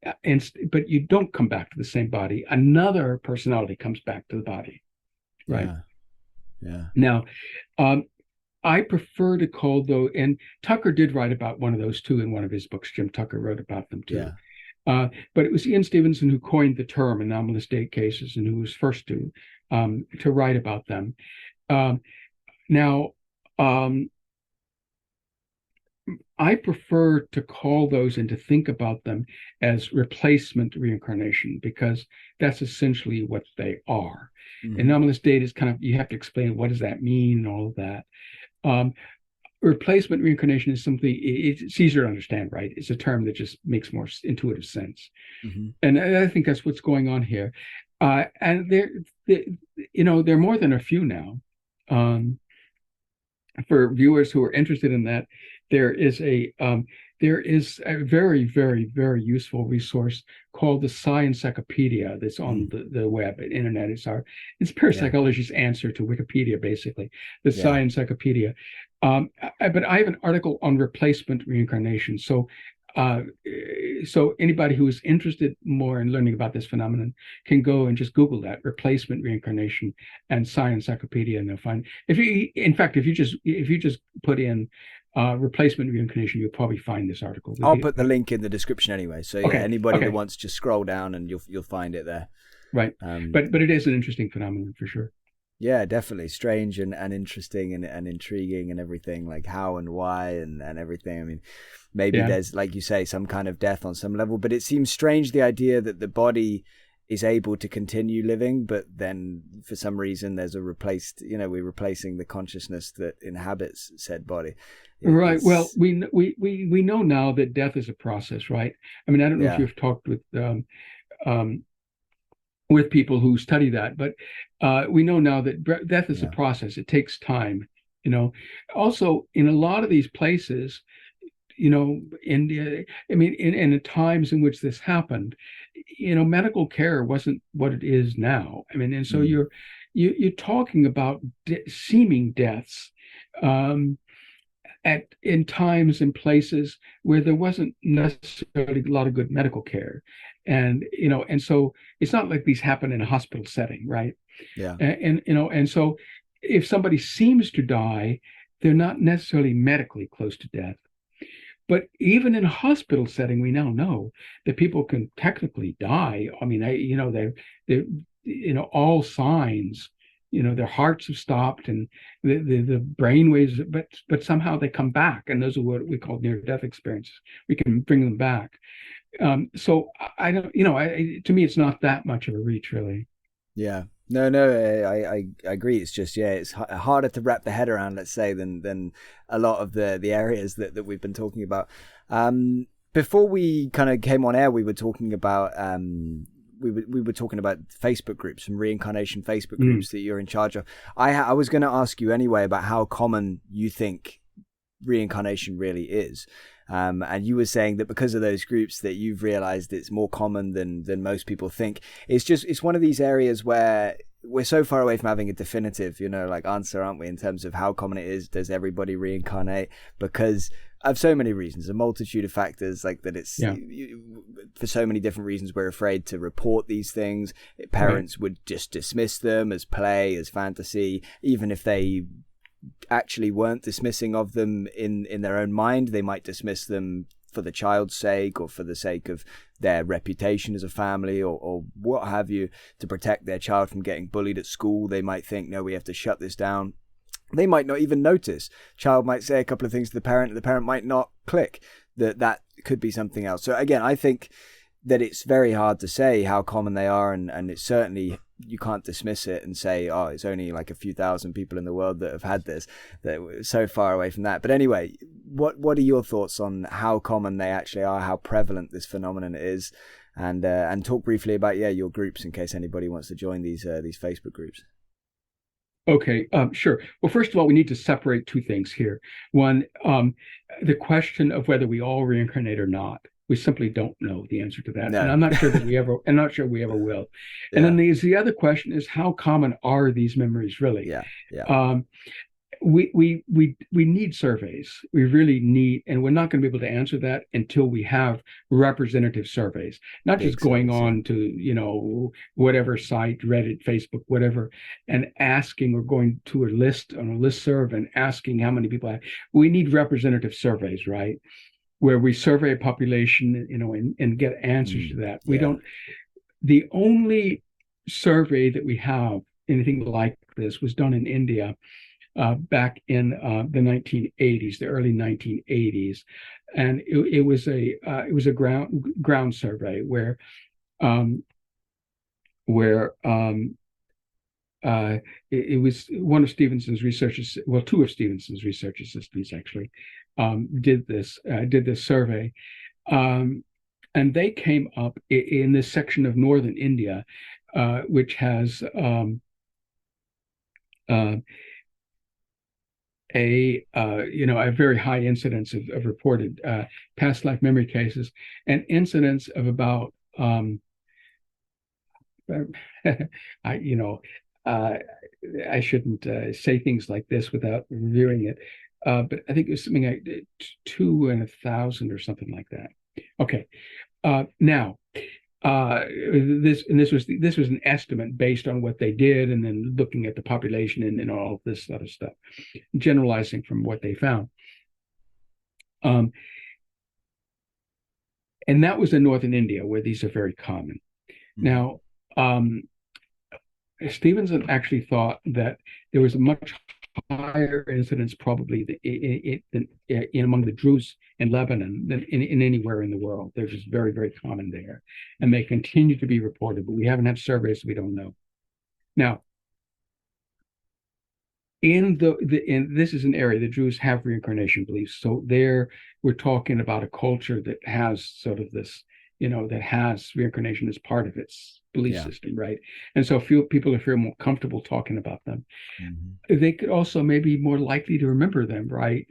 you don't come back to the same body. Another personality comes back to the body, right? Yeah. Yeah. Now, I prefer to call those, and Tucker did write about one of those too in one of his books. Jim Tucker wrote about them too. Yeah. But it was Ian Stevenson who coined the term anomalous date cases and who was first to write about them. Now, I prefer to call those and to think about them as replacement reincarnation, because that's essentially what they are. Mm-hmm. Anomalous date is kind of, you have to explain what does that mean and all of that. Replacement reincarnation is something, it's easier to understand, right? It's a term that just makes more intuitive sense. Mm-hmm. And I think that's what's going on here. And there are more than a few now. For viewers who are interested in that, there is a very, very, very useful resource called the Psyencyclopedia that's on the web and internet. It's parapsychology's answer to Wikipedia, basically. The Psyencyclopedia. But I have an article on replacement reincarnation. So anybody who is interested more in learning about this phenomenon can go and just Google that, replacement reincarnation and Psyencyclopedia, and they'll find. If you just put in replacement reincarnation, you'll probably find this article. I'll put the link in the description anyway. So anybody that wants, just scroll down and you'll find it there. Right. But it is an interesting phenomenon for sure. Yeah, definitely strange and interesting and intriguing and everything, like how and why and everything. I mean, maybe there's, like you say, some kind of death on some level, but it seems strange, the idea that the body is able to continue living, but then for some reason there's a replaced, we're replacing the consciousness that inhabits said body. Right. Well, we know now that death is a process, right? I mean, I don't know if you've talked with people who study that, but we know now that death is a process. It takes time, Also, in a lot of these places, India, I mean, in the times in which this happened, medical care wasn't what it is now. I mean, and so you're talking about seeming deaths in times and places where there wasn't necessarily a lot of good medical care, and so it's not like these happen in a hospital setting, right? Yeah. And so if somebody seems to die, they're not necessarily medically close to death. But even in a hospital setting, we now know that people can technically die. I mean, they all signs, their hearts have stopped and the brain waves, but somehow they come back, and those are what we call near-death experiences. We can bring them back. So I don't, to me, it's not that much of a reach, really. Yeah. No, I agree. It's just, it's harder to wrap the head around, let's say, than a lot of the areas that we've been talking about. Before we kind of came on air, we were talking about we were talking about Facebook groups, some reincarnation Facebook groups that you're in charge of. I was going to ask you anyway about how common you think reincarnation really is. And you were saying that because of those groups that you've realized it's more common than most people think. It's one of these areas where we're so far away from having a definitive, answer, aren't we, in terms of how common it is. Does everybody reincarnate? Because of so many reasons, a multitude of factors, like that it's for so many different reasons we're afraid to report these things. Parents would just dismiss them as play, as fantasy, even if they actually weren't dismissing of them in their own mind. They might dismiss them for the child's sake or for the sake of their reputation as a family or what have you, to protect their child from getting bullied at school. They might think, no, we have to shut this down. They might not even notice. Child might say a couple of things to the parent might not click. That could be something else. So again, I think that it's very hard to say how common they are, and it's certainly, you can't dismiss it and say, oh, it's only like a few thousand people in the world that have had this. That we're so far away from that. But anyway, what are your thoughts on how common they actually are, how prevalent this phenomenon is, and talk briefly about your groups in case anybody wants to join these Facebook groups. Okay, sure. Well, first of all, we need to separate two things here. One, the question of whether we all reincarnate or not. We simply don't know the answer to that, and I'm not sure that we ever will. And then the other question is, how common are these memories really? We need surveys. We really need, and we're not going to be able to answer that until we have representative surveys, not just going on to whatever site, Reddit, Facebook, whatever, and asking, or going to a list on a listserv and asking how many people have. We need representative surveys, right? Where we survey a population, and get answers to that. We don't. The only survey that we have anything like this was done in India back in the 1980s, the early 1980s, and it was a ground survey where it was one of Stevenson's researchers, well, two of Stevenson's research assistants actually did this survey, and they came up in this section of northern India, which has a very high incidence of reported past life memory cases, and incidence of about I shouldn't say things like this without reviewing it, but I think it was something like 2 in 1,000 or something like that. Okay, now this was an estimate based on what they did, and then looking at the population and all of this other stuff, generalizing from what they found. And that was in northern India, where these are very common. Now, Stevenson actually thought that there was a much higher incidence probably in among the Druze in Lebanon than in anywhere in the world. They're just very, very common there. And they continue to be reported, but we haven't had surveys, so we don't know. Now, in this is an area the Jews have reincarnation beliefs. So there we're talking about a culture that has sort of this, that has reincarnation as part of its belief system, right? And so people feel more comfortable talking about them. Mm-hmm. They could also maybe more likely to remember them, right?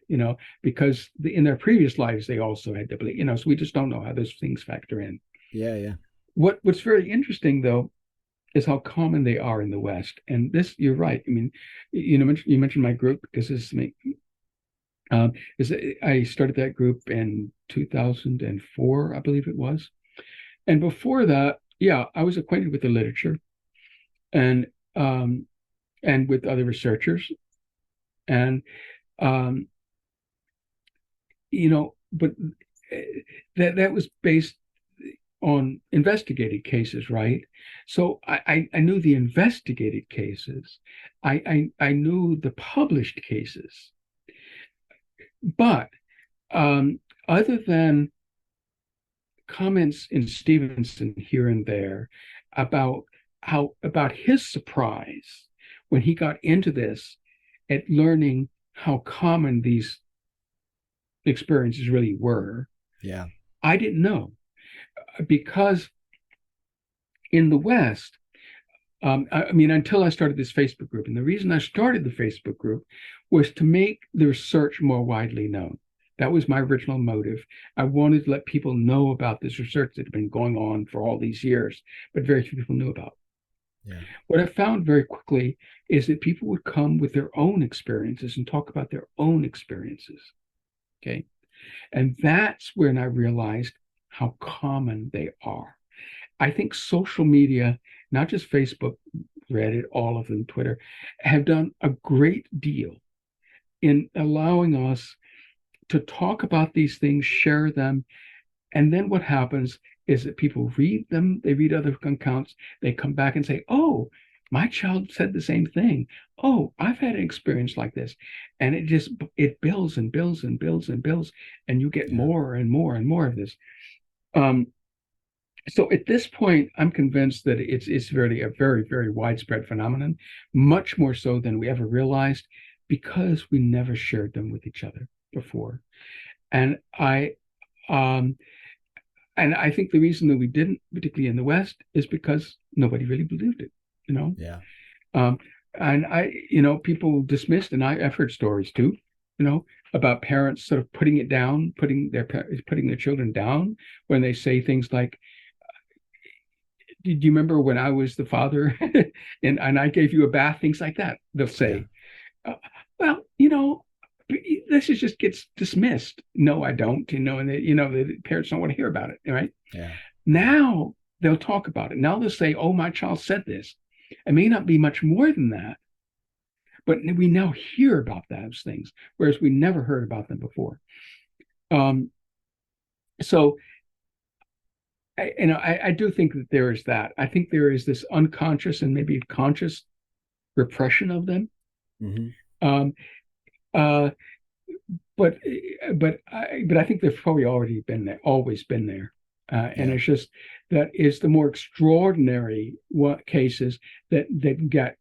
Because in their previous lives they also had to believe, so we just don't know how those things factor in. Yeah. What's very interesting though is how common they are in the West. And this, you're right. I mean, you mentioned my group, because this is me. I started that group in 2004, I believe it was. And before that, I was acquainted with the literature and with other researchers. And, but that was based on investigated cases, right? So I knew the investigated cases. I knew the published cases. But other than comments in Stevenson here and there about his surprise when he got into this at learning how common these experiences really were, I didn't know. Because in the West, until I started this Facebook group, and the reason I started the Facebook group was to make the research more widely known. That was my original motive. I wanted to let people know about this research that had been going on for all these years, but very few people knew about. Yeah. What I found very quickly is that people would come with their own experiences and talk about their own experiences. Okay. And that's when I realized how common they are. I think social media, not just Facebook, Reddit, all of them, Twitter, have done a great deal in allowing us to talk about these things, share them. And then what happens is that people read them, they read other accounts, they come back and say, oh, my child said the same thing. Oh, I've had an experience like this. And it builds and builds and builds and builds. And you get more and more and more of this. So at this point, I'm convinced that it's really a very, very widespread phenomenon, much more so than we ever realized, because we never shared them with each other before. And I think the reason that we didn't, particularly in the West, is because nobody really believed it, Yeah. And people dismissed, and I've heard stories too, about parents sort of putting it down, putting their children down when they say things like, "Did you remember when I was the father and I gave you a bath?" Things like that. They'll say, "Well, this just gets dismissed." No, I don't. And the parents don't want to hear about it, right? Yeah. Now they'll talk about it. Now they'll say, "Oh, my child said this." It may not be much more than that, but we now hear about those things, whereas we never heard about them before. So I do think that there is that. I think there is this unconscious and maybe conscious repression of them. Mm-hmm. But I think they've probably already been there, always been there. And it's just that is the more extraordinary cases that get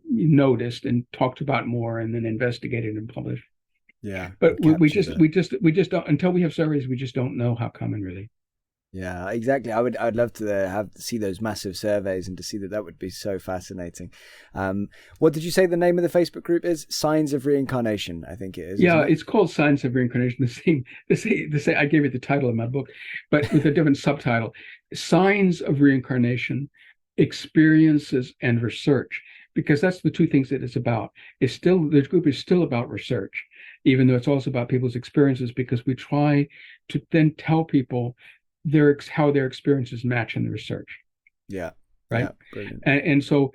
noticed and talked about more and then investigated and published. Yeah. But we just don't, until we have surveys, we just don't know how common really. Yeah, exactly. I'd love to see those massive surveys and to see that would be so fascinating. What did you say the name of the Facebook group is? Signs of Reincarnation, I think it is. Yeah, it's called Signs of Reincarnation. The same. I gave it the title of my book, but with a different subtitle: Signs of Reincarnation, Experiences and Research. Because that's the two things that it's about. The group is still about research, even though it's also about people's experiences. Because we try to then tell people how their experiences match in the research. Yeah. Right. Yeah, brilliant. And so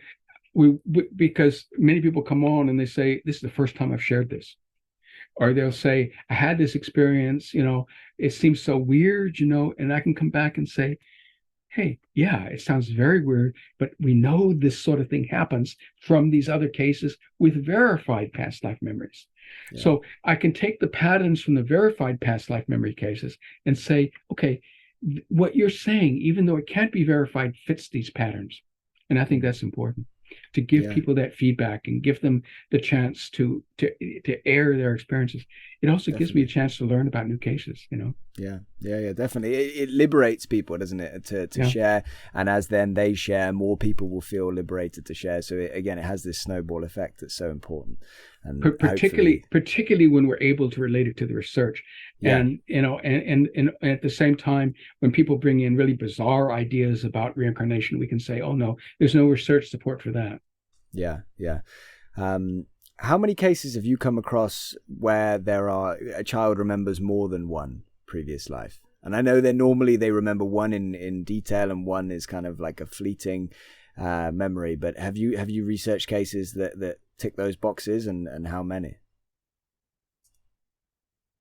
because many people come on and they say, "This is the first time I've shared this," or they'll say, "I had this experience, it seems so weird, and I can come back and say, hey, yeah, it sounds very weird, but we know this sort of thing happens from these other cases with verified past life memories." Yeah. So I can take the patterns from the verified past life memory cases and say, okay, what you're saying, even though it can't be verified, fits these patterns. And I think that's important, to give Yeah. people that feedback and give them the chance to air their experiences. It also gives me a Definitely. chance to learn about new cases, Yeah, definitely. It liberates people, doesn't it, to Yeah. share, and as then they share, more people will feel liberated to share. So again, it has this snowball effect that's so important, and hopefully, Particularly when we're able to relate it to the research. yeah, And and at the same time, when people bring in really bizarre ideas about reincarnation, we can say, oh no, there's no research support for that. yeah. Um, how many cases have you come across where a child remembers more than one previous life? And I know that normally they remember one in detail and one is kind of like a fleeting memory. But have you researched cases that tick those boxes, and how many?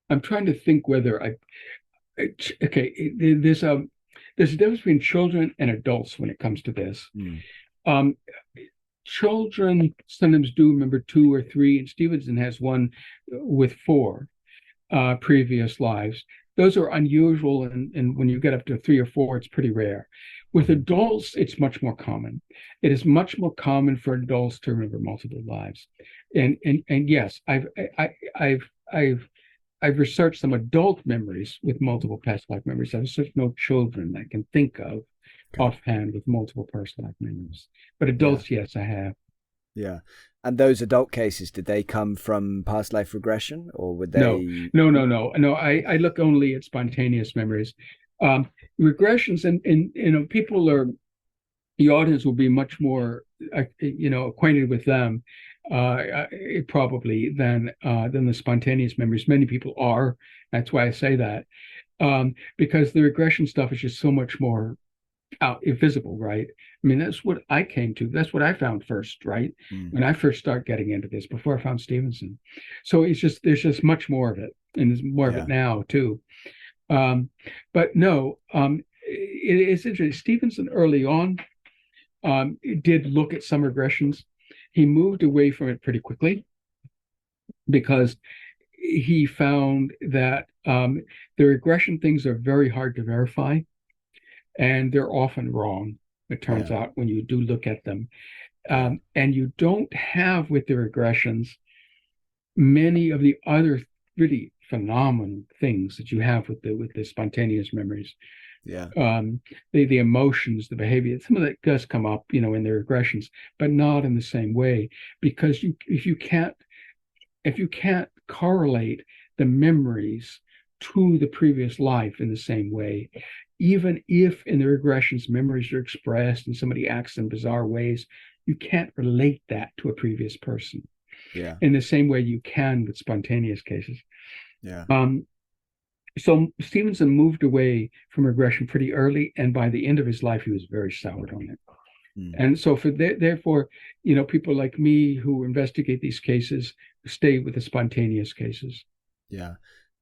I'm trying to think whether okay, there's a difference between children and adults when it comes to this. Mm. Um, Children sometimes do remember two or three, and Stevenson has one with four previous lives. Those are unusual, and when you get up to three or four, it's pretty rare. With adults, it's much more common. It is much more common for adults to remember multiple lives, and yes, I've researched some adult memories with multiple past life memories. I've researched no children I can think of Okay. offhand with multiple past life memories, but Yeah. adults, yes, I have. Yeah. And those adult cases, did they come from past life regression, or would No, they? no. I look only at spontaneous memories. Regressions, and people are, the audience will be much more acquainted with them probably than the spontaneous memories. Many people are. That's why I say that, because the regression stuff is just so much more out visible, right? I mean, that's what I came to. That's what I found first, right? Mm. When I first started getting into this, before I found Stevenson. So there's just much more of it, and there's more of it Yeah. now too. But no, it's interesting. Stevenson early on did look at some regressions. He moved away from it pretty quickly because he found that the regression things are very hard to verify, and they're often wrong, it turns Yeah. out, when you do look at them. Yeah. And you don't have with the regressions many of the other really phenomenal things that you have with the spontaneous memories. Yeah. The emotions, the behavior, some of that does come up, in the regressions, but not in the same way, because if you can't correlate the memories to the previous life in the same way, even if in the regressions memories are expressed and somebody acts in bizarre ways, you can't relate that to a previous person Yeah. in the same way you can with spontaneous cases. Yeah. So Stevenson moved away from regression pretty early, and by the end of his life, he was very soured on it. Mm. And so therefore, people like me who investigate these cases stay with the spontaneous cases. Yeah.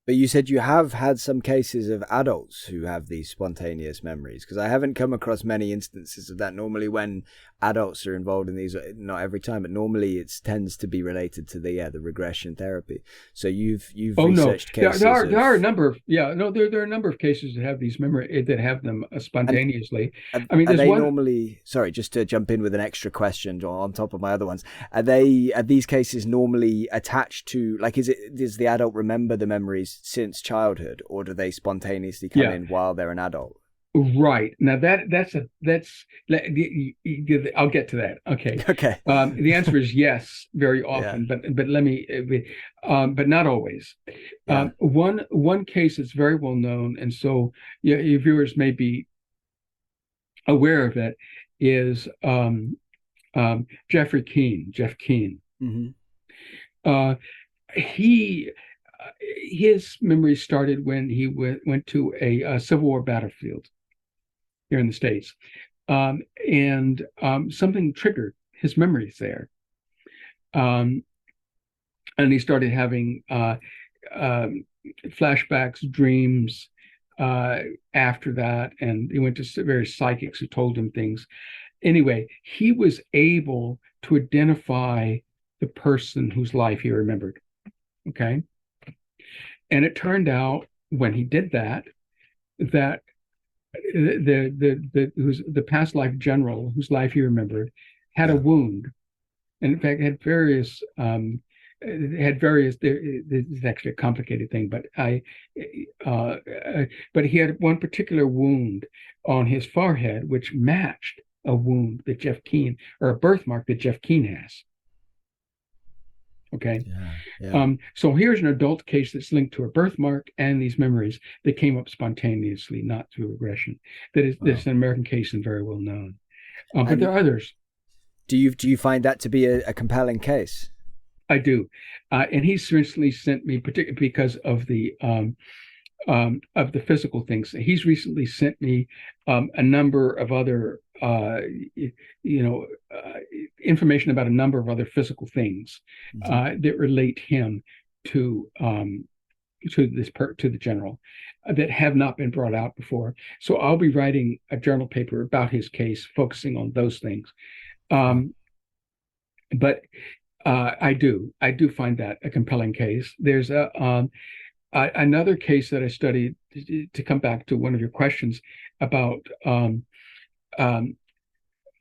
But you said you have had some cases of adults who have these spontaneous memories, because I haven't come across many instances of that. Normally when adults are involved in these, not every time, but normally it tends to be related to the regression therapy. So you've Oh no, researched cases there are a number of there are a number of cases that have these memory that have them and spontaneously. I mean, are there's they one. normally, sorry, just to jump in with an extra question on top of my other ones, are these cases normally attached to, like, does the adult remember the memories since childhood, or do they spontaneously come Yeah, in while they're an adult? right. Now I'll get to that. Okay. Okay. The answer is yes, very Yeah. often, but let me, but not always. Yeah. One case that's very well known, and so your viewers may be aware of it, is Jeffrey Keene, Jeff Keene. Mm-hmm. Uh, he his memory started when he went to a Civil War battlefield here in the States, and something triggered his memories there, um, and he started having flashbacks, dreams after that, and he went to various psychics who told him things. Anyway, he was able to identify the person whose life he remembered. Okay. And it turned out when he did that, that the past life general whose life he remembered had a Yeah. wound, and in fact had various. This is actually a complicated thing, uh, but he had one particular wound on his forehead which matched a wound that Jeff Keene, or a birthmark that Jeff Keene has. Okay. Yeah. Yeah. So here's an adult case that's linked to a birthmark and these memories that came up spontaneously, not through regression. That's Wow. an American case and very well known. But there And are others. do you find that to be a compelling case? I do. And he's recently sent me, particularly because of the physical things. He's recently sent me a number of other, information about a number of other physical things Mm-hmm. that relate him to to the general that have not been brought out before. So I'll be writing a journal paper about his case, focusing on those things. Wow. But I do find that a compelling case. There's another case that I studied, to come back to one of your questions about um,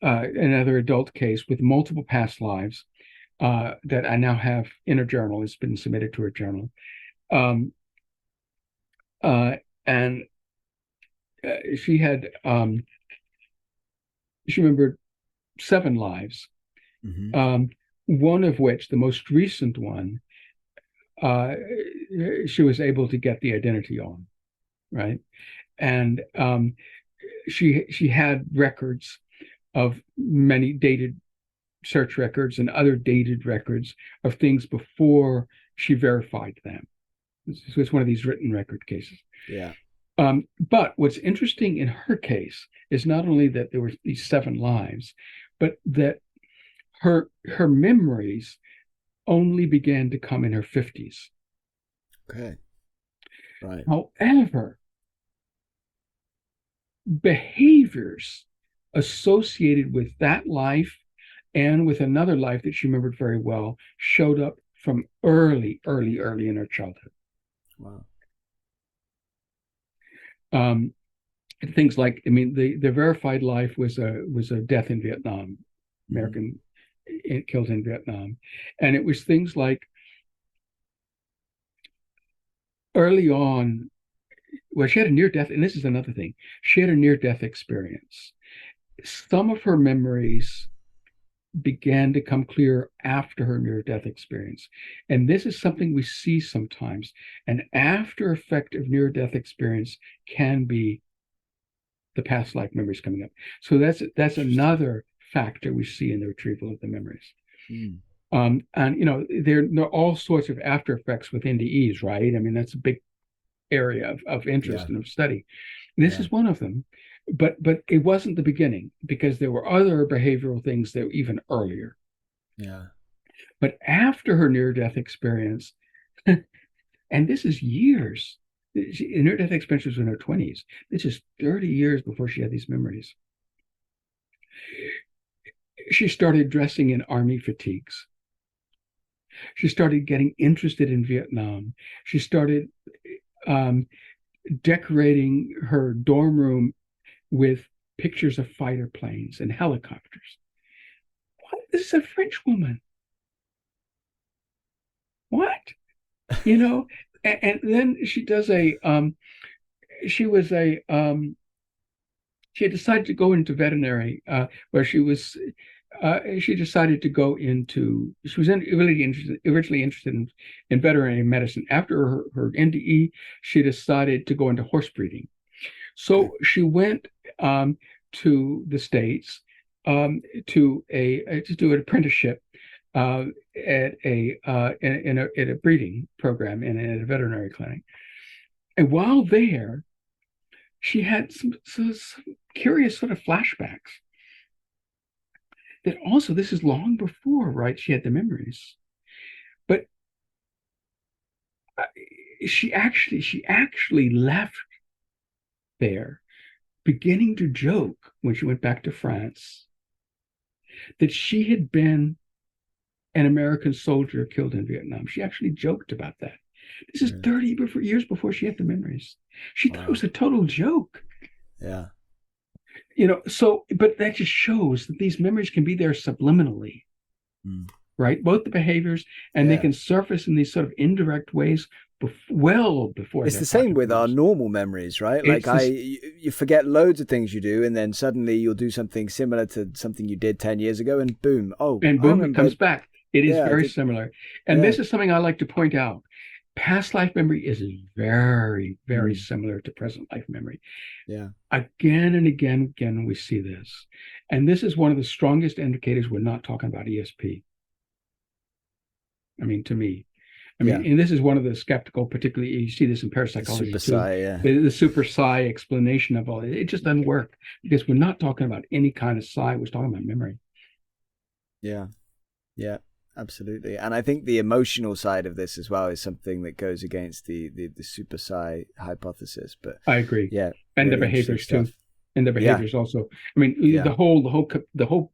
another adult case with multiple past lives that I now have in a journal. It's been submitted to a journal. Um, and she had she remembered 7 lives. Mm-hmm. One of which, the most recent one, she was able to get the identity on, right? And she had records of many dated search records and other dated records of things before she verified them. So it's one of these written record cases. Yeah. But what's interesting in her case is not only that there were these 7 lives, but that her memories only began to come in her 50s. Okay. Right. However, behaviors associated with that life and with another life that she remembered very well showed up from early in her childhood. Wow. Things like, I mean, the verified life was a death in Vietnam, American killed in Vietnam, and it was things like early on. Well, she had a near death, and this is another thing. She had a near death experience. Some of her memories began to come clear after her near death experience. And this is something we see sometimes. An after effect of near death experience can be the past life memories coming up. So that's another factor we see in the retrieval of the memories. Mm. And there are all sorts of after effects with NDEs, right? I mean, that's a big area of interest Yeah. and of study. This is one of them, but it wasn't the beginning, because there were other behavioral things that were even earlier. Yeah. But after her near-death experience, and this is years, near-death experience was in her 20s. This is 30 years before she had these memories. She started dressing in army fatigues. She started getting interested in Vietnam. She started decorating her dorm room with pictures of fighter planes and helicopters. What? This is a French woman. What? And then she does she was she had decided to go into veterinary, where she decided to go into, she was originally interested in veterinary medicine. After her NDE, she decided to go into horse breeding. So she went to the States to do an apprenticeship at a breeding program in a veterinary clinic. And while there, she had some curious sort of flashbacks. That also, this is long before, right? She had the memories, but she actually left there, beginning to joke when she went back to France that she had been an American soldier killed in Vietnam. She actually joked about that. This is 30 years before she had the memories. She thought it was a total joke. Yeah. So, but that just shows that these memories can be there subliminally, right? Both the behaviors, and they can surface in these sort of indirect ways well before. It's the same with our normal memories, right? Like you forget loads of things you do, and then suddenly you'll do something similar to something you did 10 years ago, and boom, it comes back. It is very similar. And this is something I like to point out. Past life memory is very, very similar to present life memory. Yeah. Again and again, we see this. And this is one of the strongest indicators we're not talking about ESP. I mean, to me. And this is one of the skeptical, particularly, you see this in parapsychology the super too. The super psi explanation of all it just doesn't work, because we're not talking about any kind of psi, we're talking about memory. Yeah. Absolutely. And I think the emotional side of this as well is something that goes against the super psi hypothesis. But I agree. Yeah. And really the behaviors too. And the behaviors also. I mean, the whole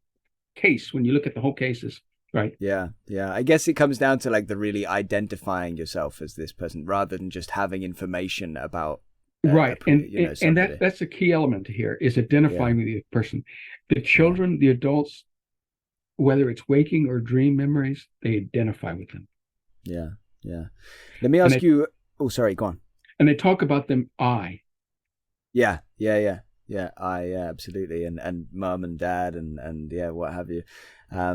case, when you look at the whole cases, right? Yeah. I guess it comes down to like the really identifying yourself as this person rather than just having information about right. And that's a key element here, is identifying with the person. The children, the adults, whether it's waking or dream memories, they identify with them. Yeah. Let me ask you. Oh, sorry. Go on. And they talk about them. I. Yeah. I. Yeah, absolutely. And mom and dad and what have you. A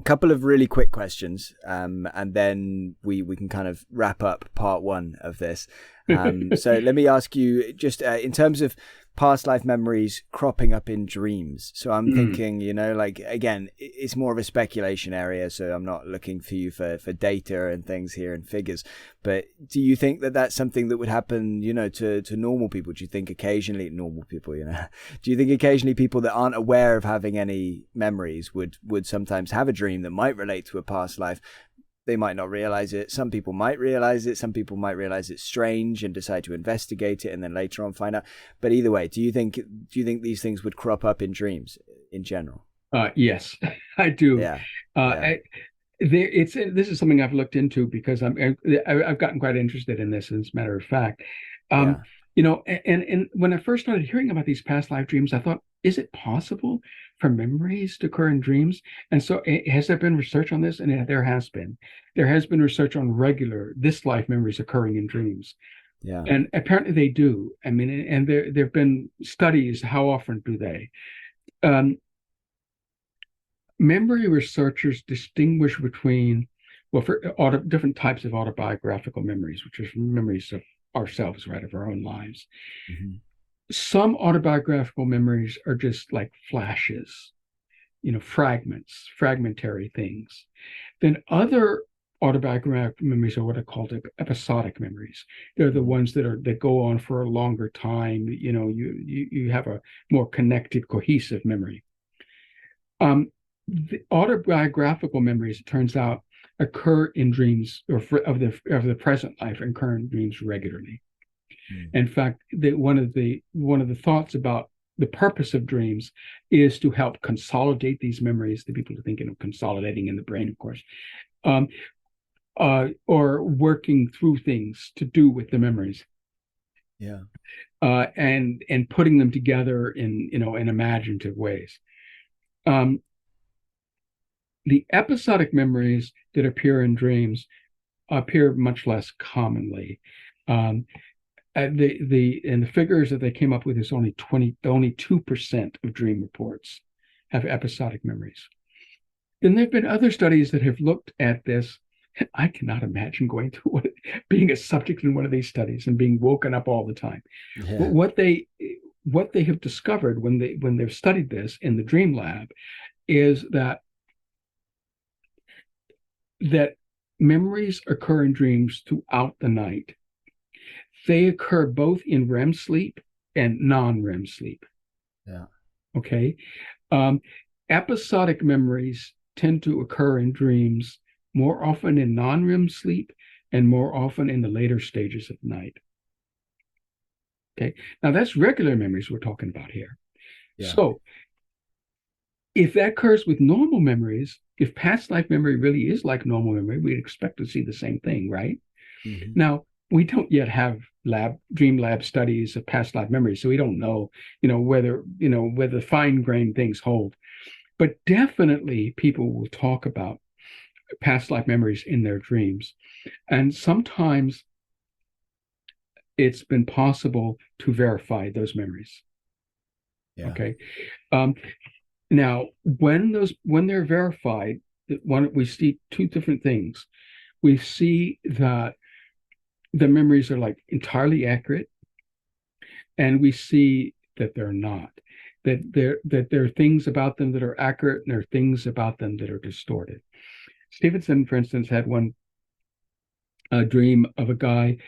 couple of really quick questions, and then we can kind of wrap up part one of this. So let me ask you, just in terms of past life memories cropping up in dreams. So I'm thinking, like, again, it's more of a speculation area, so I'm not looking for you for data and things here and figures. But do you think that that's something that would happen, to normal people? Do you think occasionally normal people, do you think occasionally people that aren't aware of having any memories would sometimes have a dream that might relate to a past life? They might not realize it. Some people might realize it. Some people might realize it's strange and decide to investigate it and then later on find out. But either way, do you think these things would crop up in dreams in general? Yes, I do. Yeah. This is something I've looked into because I've gotten quite interested in this, as a matter of fact. And when I first started hearing about these past life dreams, I thought, is it possible for memories to occur in dreams? And so has there been research on this? And there has been. There has been research on regular this life memories occurring in dreams. Yeah. And apparently they do. I mean, and there have been studies. How often do they? Memory researchers distinguish between, for different types of autobiographical memories, which is memories of ourselves, right, of our own lives. Mm-hmm. Some autobiographical memories are just like flashes, fragments, fragmentary things. Then other autobiographical memories are what are called episodic memories. They're the ones that go on for a longer time. You have a more connected, cohesive memory. The autobiographical memories, it turns out, occur in dreams, or of the present life, occur in dreams regularly. In fact, one of the thoughts about the purpose of dreams is to help consolidate these memories. The people are thinking of consolidating in the brain, of course, or working through things to do with the memories. Yeah, and putting them together in imaginative ways. The episodic memories that appear in dreams appear much less commonly. The figures that they came up with is only 2% of dream reports have episodic memories. Then there have been other studies that have looked at this. I cannot imagine being a subject in one of these studies and being woken up all the time. Yeah. But what they have discovered when they've studied this in the dream lab is that memories occur in dreams throughout the night. They occur both in REM sleep and non-REM sleep. Yeah. Okay. Episodic memories tend to occur in dreams more often in non-REM sleep and more often in the later stages of the night. Okay. Now that's regular memories we're talking about here. Yeah. So If that occurs with normal memories, if past life memory really is like normal memory, we'd expect to see the same thing, right? Mm-hmm. Now, we don't yet have dream lab studies of past life memories, so we don't know, whether fine-grained things hold. But definitely people will talk about past life memories in their dreams. And sometimes it's been possible to verify those memories. Yeah. Okay. Now, when they're verified, we see two different things. We see that the memories are like entirely accurate, and we see that they're not. That there are things about them that are accurate, and there are things about them that are distorted. Stevenson, for instance, had one dream of a guy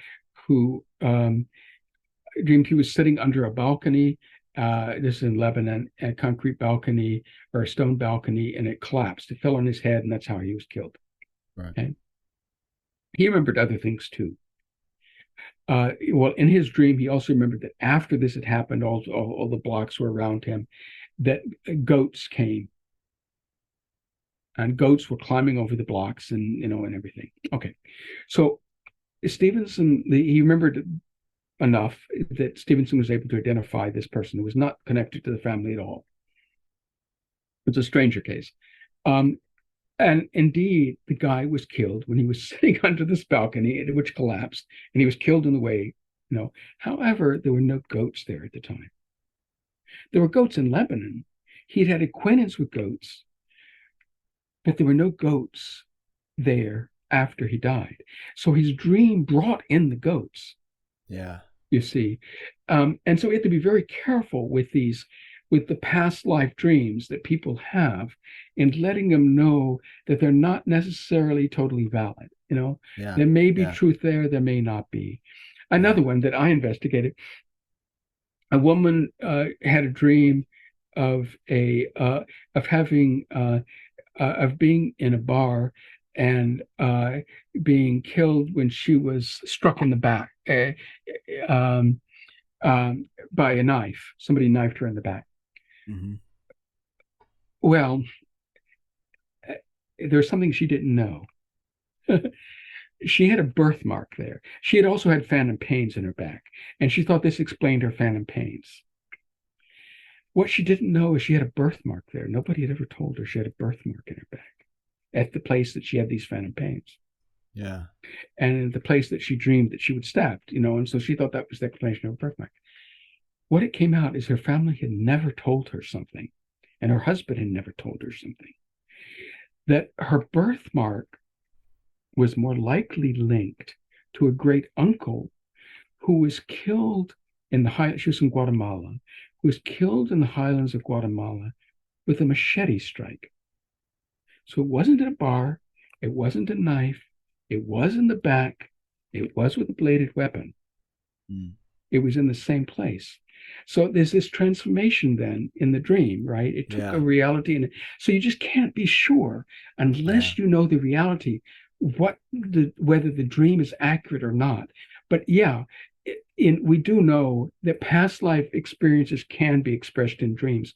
who dreamed he was sitting under a balcony. This is in Lebanon, a concrete balcony or a stone balcony, and it collapsed. It fell on his head, and that's how he was killed. Right. Okay? He remembered other things too. Well, in his dream, he also remembered that after this had happened, all the blocks were around him, that goats came. And goats were climbing over the blocks and everything. Okay. So Stevenson, he remembered enough that Stevenson was able to identify this person who was not connected to the family at all. It's a stranger case. And indeed, the guy was killed when he was sitting under this balcony, which collapsed, and he was killed in the way. However, there were no goats there at the time. There were goats in Lebanon. He'd had acquaintance with goats, but there were no goats there after he died. So his dream brought in the goats. Yeah. You see. And so we have to be very careful with the past life dreams that people have, and letting them know that they're not necessarily totally valid. Yeah. There may be truth there may not be. Another one that I investigated, a woman had a dream of having of being in a bar and being killed when she was struck in the back by a knife. Somebody knifed her in the back. Mm-hmm. Well, there's something she didn't know. She had a birthmark there. She had also had phantom pains in her back, and she thought this explained her phantom pains. What she didn't know is she had a birthmark there. Nobody had ever told her she had a birthmark in her back at the place that she had these phantom pains. Yeah. And the place that she dreamed that she was stabbed, and so she thought that was the explanation of her birthmark. What it came out is her family had never told her something, and her husband had never told her something. That her birthmark was more likely linked to a great uncle who was killed in the Highlands. She was in Guatemala, who was killed in the highlands of Guatemala with a machete strike. So it wasn't at a bar, it wasn't a knife, it was in the back, it was with a bladed weapon. Mm. It was in the same place. So there's this transformation then in the dream, right? It took a reality, and so you just can't be sure unless you know the reality, whether the dream is accurate or not. But we do know that past life experiences can be expressed in dreams.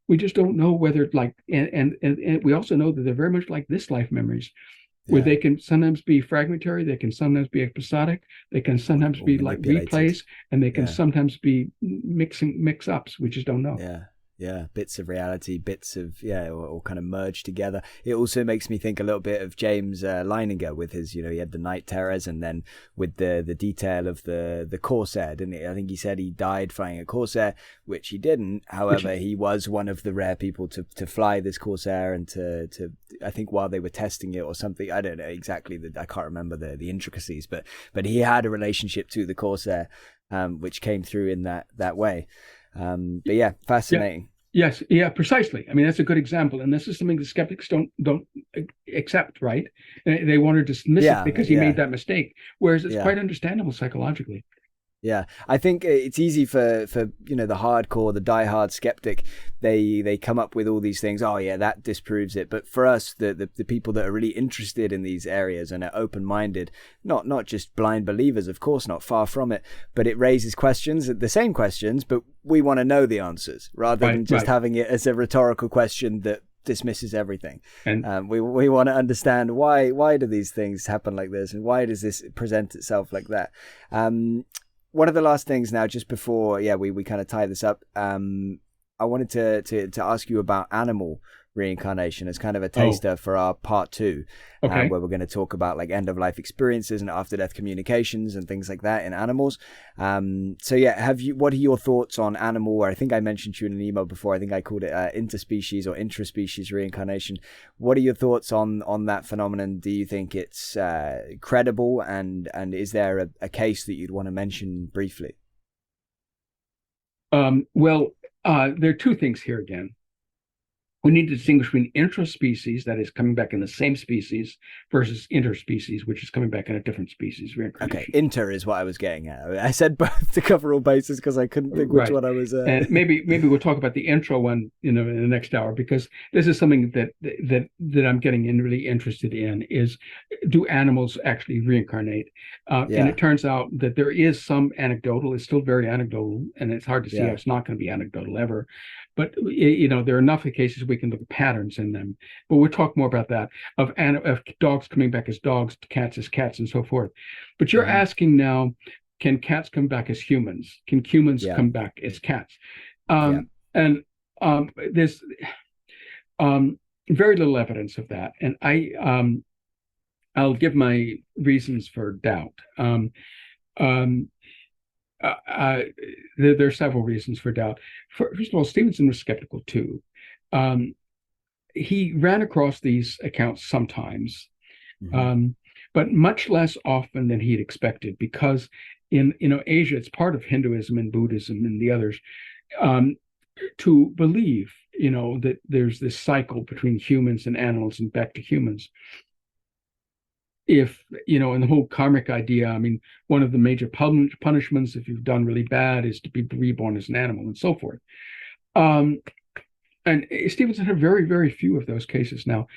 We just don't know whether and we also know that they're very much like this life memories, where they can sometimes be fragmentary, they can sometimes be episodic, they can sometimes be like replays, and they can sometimes be mix-ups. We just don't know. Yeah, bits of reality, bits of all kind of merged together. It also makes me think a little bit of James Leininger with his, he had the night terrors, and then with the detail of the Corsair, didn't he? I think he said he died flying a Corsair, which he didn't. However, he was one of the rare people to fly this Corsair, and to I think while they were testing it or something, I don't know exactly, I can't remember the intricacies, but he had a relationship to the Corsair, which came through in that way. But yeah, fascinating. Yes, yeah, precisely. I mean, that's a good example, and this is something the skeptics don't accept, right? They want to dismiss it because he made that mistake, whereas it's quite understandable psychologically. Yeah, I think it's easy for the hardcore, the diehard skeptic. They come up with all these things. Oh yeah, that disproves it. But for us, the people that are really interested in these areas and are open minded, not just blind believers, of course, not far from it. But it raises questions, the same questions, but we want to know the answers rather than just having it as a rhetorical question that dismisses everything. And we want to understand why do these things happen like this, and why does this present itself like that. One of the last things now, just before we kind of tie this up, I wanted to ask you about animal reincarnation as kind of a taster for our part 2, where we're going to talk about like end of life experiences and after death communications and things like that in animals. What are your thoughts on animal, or I think I mentioned to you in an email before, I think I called it interspecies or intraspecies reincarnation. What are your thoughts on that phenomenon? Do you think it's credible, and is there a case that you'd want to mention briefly? There are two things here again. We need to distinguish between intraspecies, that is coming back in the same species, versus interspecies, which is coming back in a different species, reincarnation. Okay, inter is what I was getting at. I said both to cover all bases because I couldn't think which one I was... And maybe we'll talk about the intro one in the next hour, because this is something that I'm getting really interested in, is do animals actually reincarnate? And it turns out that there is some anecdotal, it's still very anecdotal, and it's hard to see how it's not going to be anecdotal ever. But, there are enough cases we can look at patterns in them. But we'll talk more about that, of dogs coming back as dogs, cats as cats, and so forth. But you're asking now, can cats come back as humans? Can humans come back as cats? And there's very little evidence of that. And I'll give my reasons for doubt. There are several reasons for doubt. First of all, Stevenson was skeptical too. He ran across these accounts sometimes, but much less often than he'd expected, because in Asia, it's part of Hinduism and Buddhism and the others to believe that there's this cycle between humans and animals and back to humans. If, and the whole karmic idea, one of the major punishments if you've done really bad is to be reborn as an animal and so forth. And Stevenson had very, very few of those cases. Now,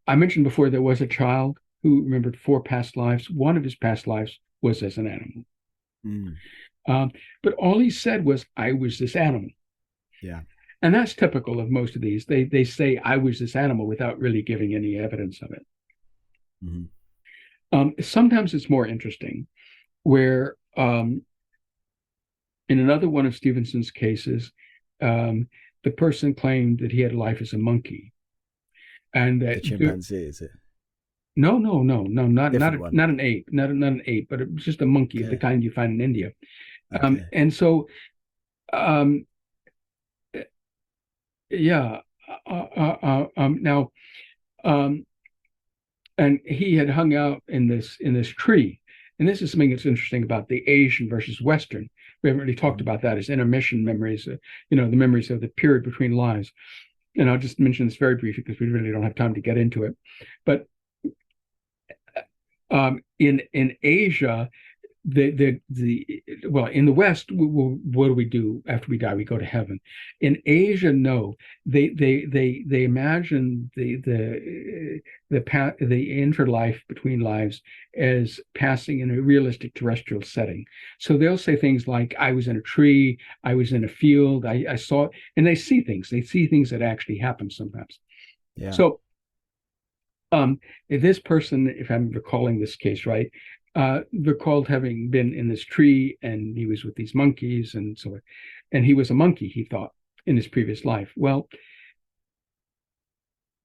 I mentioned before there was a child who remembered 4 past lives. One of his past lives was as an animal. But all he said was, I was this animal. Yeah. And that's typical of most of these. They say, I was this animal without really giving any evidence of it. Sometimes it's more interesting, where in another one of Stevenson's cases, the person claimed that he had life as a monkey, and that the chimpanzee, is it? No, not an ape, not an ape, but it was just a monkey of the kind you find in India. And so, and he had hung out in this tree. And this is something that's interesting about the Asian versus Western. We haven't really talked about that as intermission memories, the memories of the period between lives. And I'll just mention this very briefly because we really don't have time to get into it. But in Asia, in the West, what do we do after we die? We go to heaven. In Asia, no, they imagine the interlife between lives as passing in a realistic terrestrial setting. So they'll say things like, I was in a tree, I was in a field, I saw, and they see things that actually happen sometimes. Yeah. So this person, if I'm recalling this case right, recalled having been in this tree, and he was with these monkeys, and so, and he was a monkey, he thought, in his previous life. Well,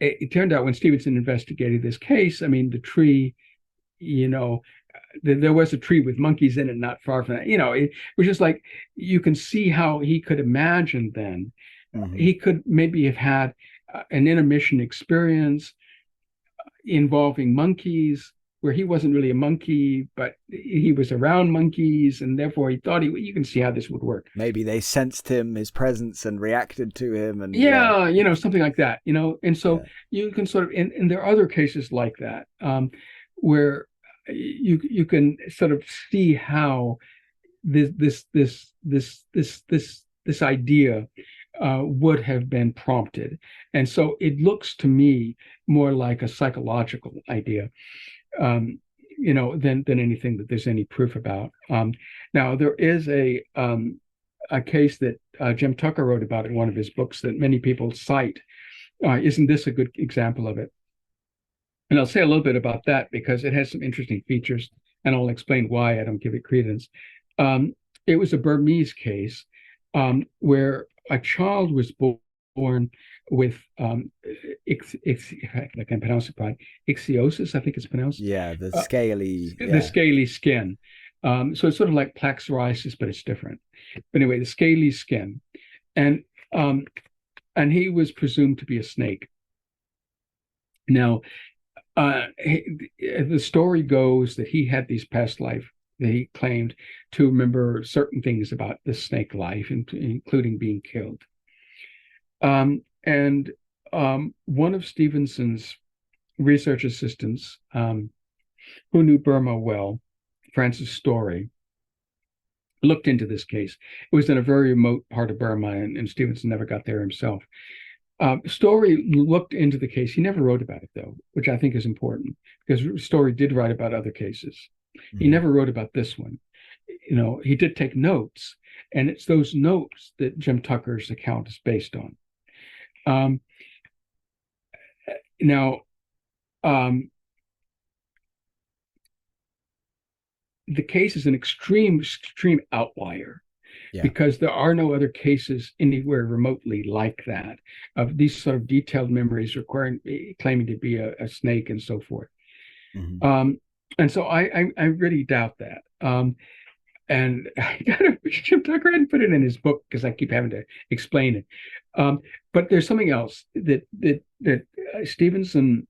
it turned out when Stevenson investigated this case, the tree, there was a tree with monkeys in it, not far from that. It was just like, you can see how he could imagine then. He could maybe have had an intermission experience involving monkeys, where he wasn't really a monkey, but he was around monkeys, and therefore he thought you can see how this would work. Maybe they sensed his presence and reacted to him, and something like that, and so you can sort of, and there are other cases like that, where you can sort of see how this idea would have been prompted. And so it looks to me more like a psychological idea, than anything that there's any proof about. Now, there is a case that Jim Tucker wrote about in one of his books that many people cite. Isn't this a good example of it? And I'll say a little bit about that because it has some interesting features, and I'll explain why I don't give it credence. It was a Burmese case where a child was born with I can pronounce it right, ichthyosis, I think it's pronounced. Yeah, the scaly. The scaly skin. So it's sort of like plaque psoriasis, but it's different. But anyway, the scaly skin, and he was presumed to be a snake. Now, the story goes that he had these past life that he claimed to remember certain things about the snake life, including being killed. And one of Stevenson's research assistants, who knew Burma well, Francis Story, looked into this case. It was in a very remote part of Burma, and Stevenson never got there himself. Story looked into the case. He never wrote about it, though, which I think is important, because Story did write about other cases. He never wrote about this one. He did take notes, and it's those notes that Jim Tucker's account is based on. The case is an extreme outlier, because there are no other cases anywhere remotely like that, of these sort of detailed memories claiming to be a snake and so forth. And so I really doubt that. And Jim Tucker hadn't put it in his book because I keep having to explain it. But there's something else that Stevenson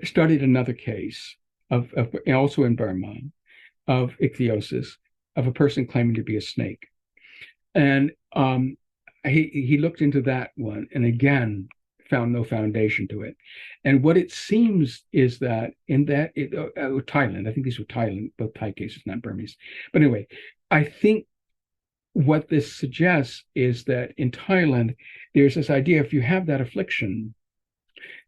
studied another case of also in Burma, of ichthyosis, of a person claiming to be a snake. And he looked into that one, and again found no foundation to it. And what it seems is that Thailand, I think these were Thailand, both Thai cases, not Burmese. But anyway, I think what this suggests is that in Thailand, there's this idea, if you have that affliction,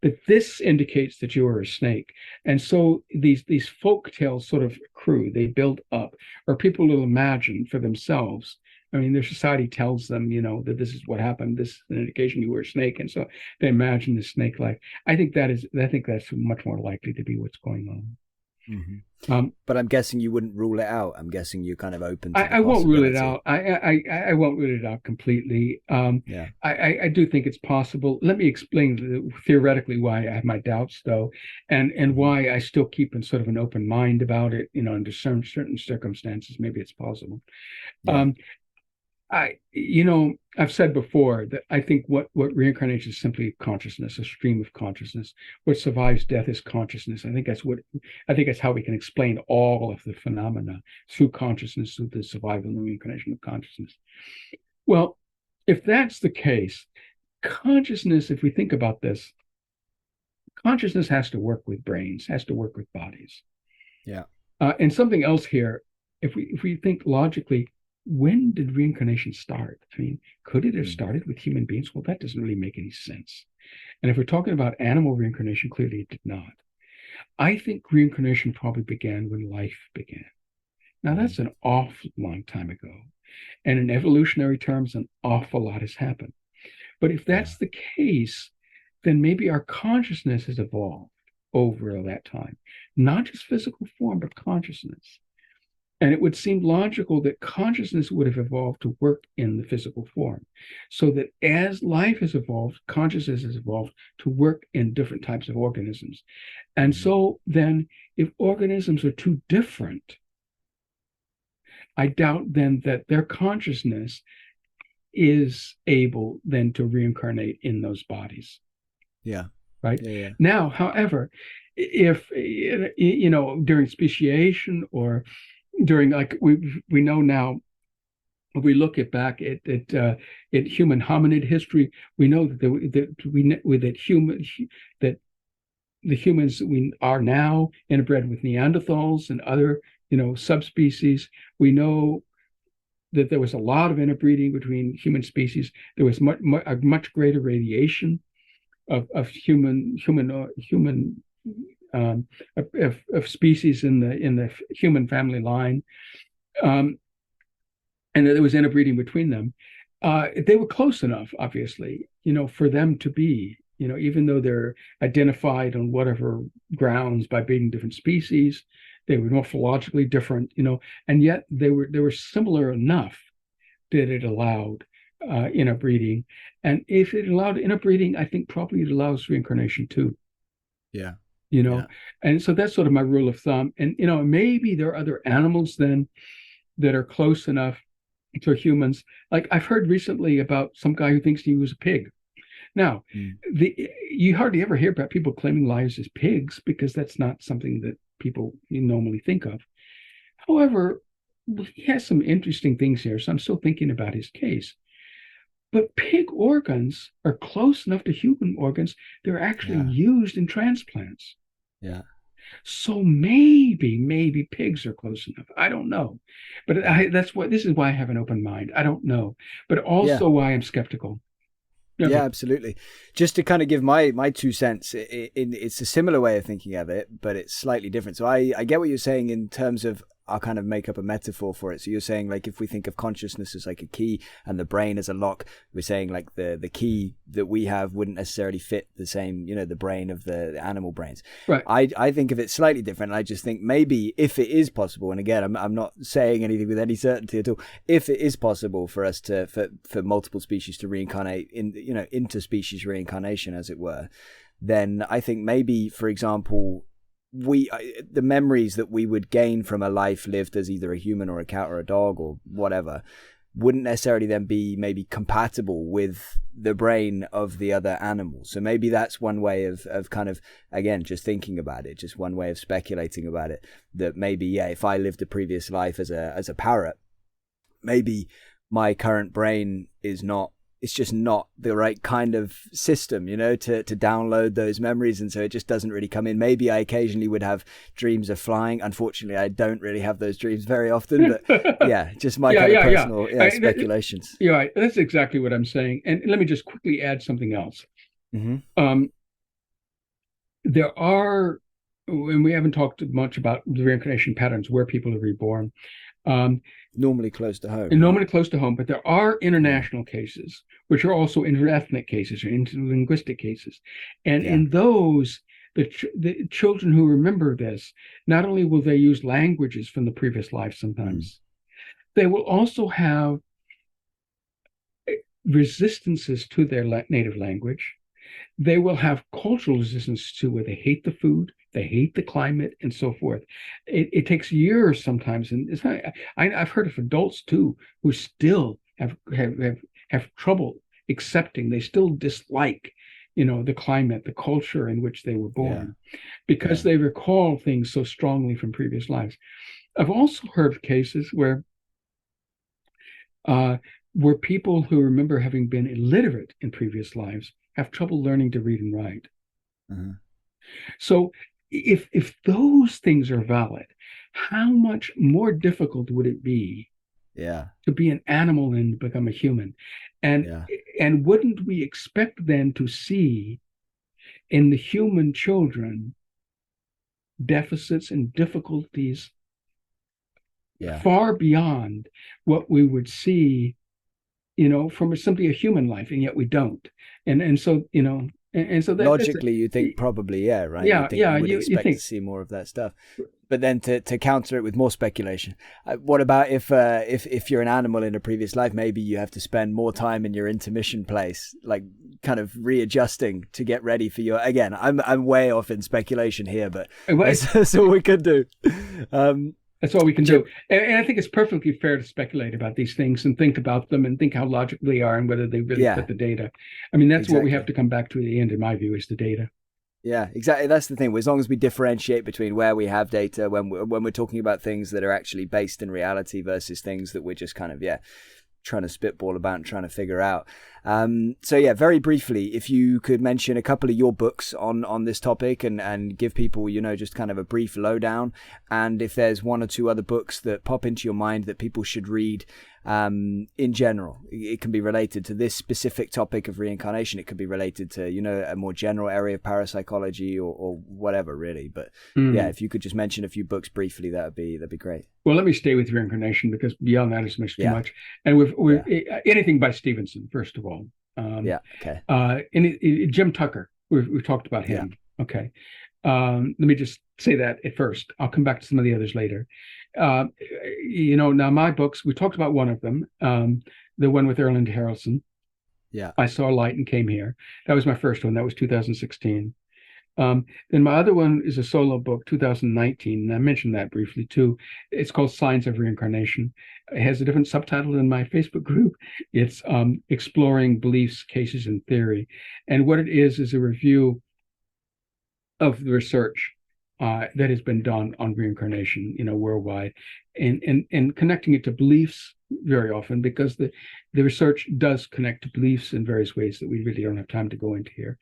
that this indicates that you are a snake. And so these folk tales sort of accrue, they build up, or people will imagine for themselves. I mean, their society tells them, that this is what happened. This is an indication you were a snake. And so they imagine the snake life. I think that's much more likely to be what's going on. But I'm guessing you wouldn't rule it out. I'm guessing you're kind of open to I won't rule it out. I won't rule it out completely. I do think it's possible. Let me explain theoretically why I have my doubts, though, and why I still keep in sort of an open mind about it. Under certain circumstances, maybe it's possible. I've said before that I think what reincarnation is simply consciousness, a stream of consciousness. What survives death is consciousness. I think that's how we can explain all of the phenomena, through consciousness, through the survival and the reincarnation of consciousness. Well, if that's the case, consciousness, if we think about this, consciousness has to work with brains, has to work with bodies. And something else here, if we think logically, when did reincarnation start? I mean, could it have started with human beings? Well, that doesn't really make any sense. And if we're talking about animal reincarnation, clearly it did not. I think reincarnation probably began when life began. Now, that's an awful long time ago. And in evolutionary terms, an awful lot has happened. But if that's the case, then maybe our consciousness has evolved over that time. Not just physical form, but consciousness. And it would seem logical that consciousness would have evolved to work in the physical form, so that as life has evolved, consciousness has evolved to work in different types of organisms. And so then, if organisms are too different, I doubt then that their consciousness is able then to reincarnate in those bodies. Right? Now, however, if, during speciation, or during, like we know now, if we look back at human hominid history, we know that the humans we are now interbred with Neanderthals and other subspecies. We know that there was a lot of interbreeding between human species. There was a much greater radiation of human of species in the human family line, and that there was interbreeding between them. They were close enough, obviously, for them to be, even though they're identified on whatever grounds by being different species, they were morphologically different, and yet they were similar enough that it allowed interbreeding. And if it allowed interbreeding, I think probably it allows reincarnation too. Yeah. And so that's sort of my rule of thumb. And maybe there are other animals then that are close enough to humans. Like I've heard recently about some guy who thinks he was a pig. Now, you hardly ever hear about people claiming lives as pigs, because that's not something that people normally think of. However, he has some interesting things here, so I'm still thinking about his case. But pig organs are close enough to human organs, they're actually used in transplants. Yeah. So maybe pigs are close enough. I don't know. But this is why I have an open mind. I don't know. But also why I'm skeptical. Okay. Yeah, absolutely. Just to kind of give my 2 cents, it's a similar way of thinking of it, but it's slightly different. So I get what you're saying in terms of, I'll kind of make up a metaphor for it. So you're saying, like, if we think of consciousness as like a key and the brain as a lock, we're saying like the key that we have wouldn't necessarily fit the same, the brain of the animal brains. Right. I think of it slightly different. I just think maybe if it is possible, and again, I'm not saying anything with any certainty at all, if it is possible for us for multiple species to reincarnate in, interspecies reincarnation, as it were, then I think maybe, for example, the memories that we would gain from a life lived as either a human or a cat or a dog or whatever wouldn't necessarily then be maybe compatible with the brain of the other animals. So maybe that's one way of kind of, again, just thinking about it, just one way of speculating about it, that maybe, if I lived a previous life as a parrot, maybe my current brain it's just not the right kind of system, to download those memories. And so it just doesn't really come in. Maybe I occasionally would have dreams of flying. Unfortunately, I don't really have those dreams very often, but just my kind of personal speculations. Yeah, right. That's exactly what I'm saying. And let me just quickly add something else. Mm-hmm. There are, and we haven't talked much about the reincarnation patterns where people are reborn. Normally close to home. And normally close to home, but there are international cases, which are also interethnic cases or interlinguistic cases. And in those, the children who remember this, not only will they use languages from the previous life sometimes, they will also have resistances to their native language. They will have cultural resistance to where they hate the food, they hate the climate, and so forth. It takes years sometimes, and it's not. I've heard of adults too who still have trouble accepting. They still dislike, the climate, the culture in which they were born, because they recall things so strongly from previous lives. I've also heard of cases where people who remember having been illiterate in previous lives have trouble learning to read and write. Mm-hmm. So if those things are valid, how much more difficult would it be to be an animal and become a human? And wouldn't we expect then to see in the human children deficits and difficulties far beyond what we would see from simply a human life, and yet we don't. And so, and so that, logically, you think probably, right? Yeah, you expect to see more of that stuff. But then to counter it with more speculation, what about if you're an animal in a previous life, maybe you have to spend more time in your intermission place, like kind of readjusting to get ready for your, again, I'm way off in speculation here, but that's all we could do. That's all we can do. And I think it's perfectly fair to speculate about these things and think about them and think how logical they are and whether they really fit the data. I mean, that's what we have to come back to at the end, in my view, is the data. Yeah, exactly. That's the thing. As long as we differentiate between where we have data, when we're talking about things that are actually based in reality versus things that we're just kind of, trying to spitball about and trying to figure out. So yeah, very briefly, if you could mention a couple of your books on this topic and give people, just kind of a brief lowdown, and if there's one or two other books that pop into your mind that people should read in general. It can be related to this specific topic of reincarnation. It could be related to, a more general area of parapsychology or whatever, really. But yeah, if you could just mention a few books briefly, that'd be great. Well, let me stay with reincarnation because beyond that is much too much. And we've anything by Stevenson, first of all. Okay. And Jim Tucker, we've talked about him. Yeah. Okay. Let me just say that at first. I'll come back to some of the others later. Now my books, we talked about one of them, the one with Erland Harrelson. Yeah. I Saw Light and Came Here. That was my first one. That was 2016. Then my other one is a solo book, 2019, and I mentioned that briefly too. It's called Signs of Reincarnation. It has a different subtitle in my Facebook group. It's Exploring Beliefs, Cases, and Theory. And what it is a review of the research that has been done on reincarnation, worldwide, and connecting it to beliefs very often, because the research does connect to beliefs in various ways that we really don't have time to go into here.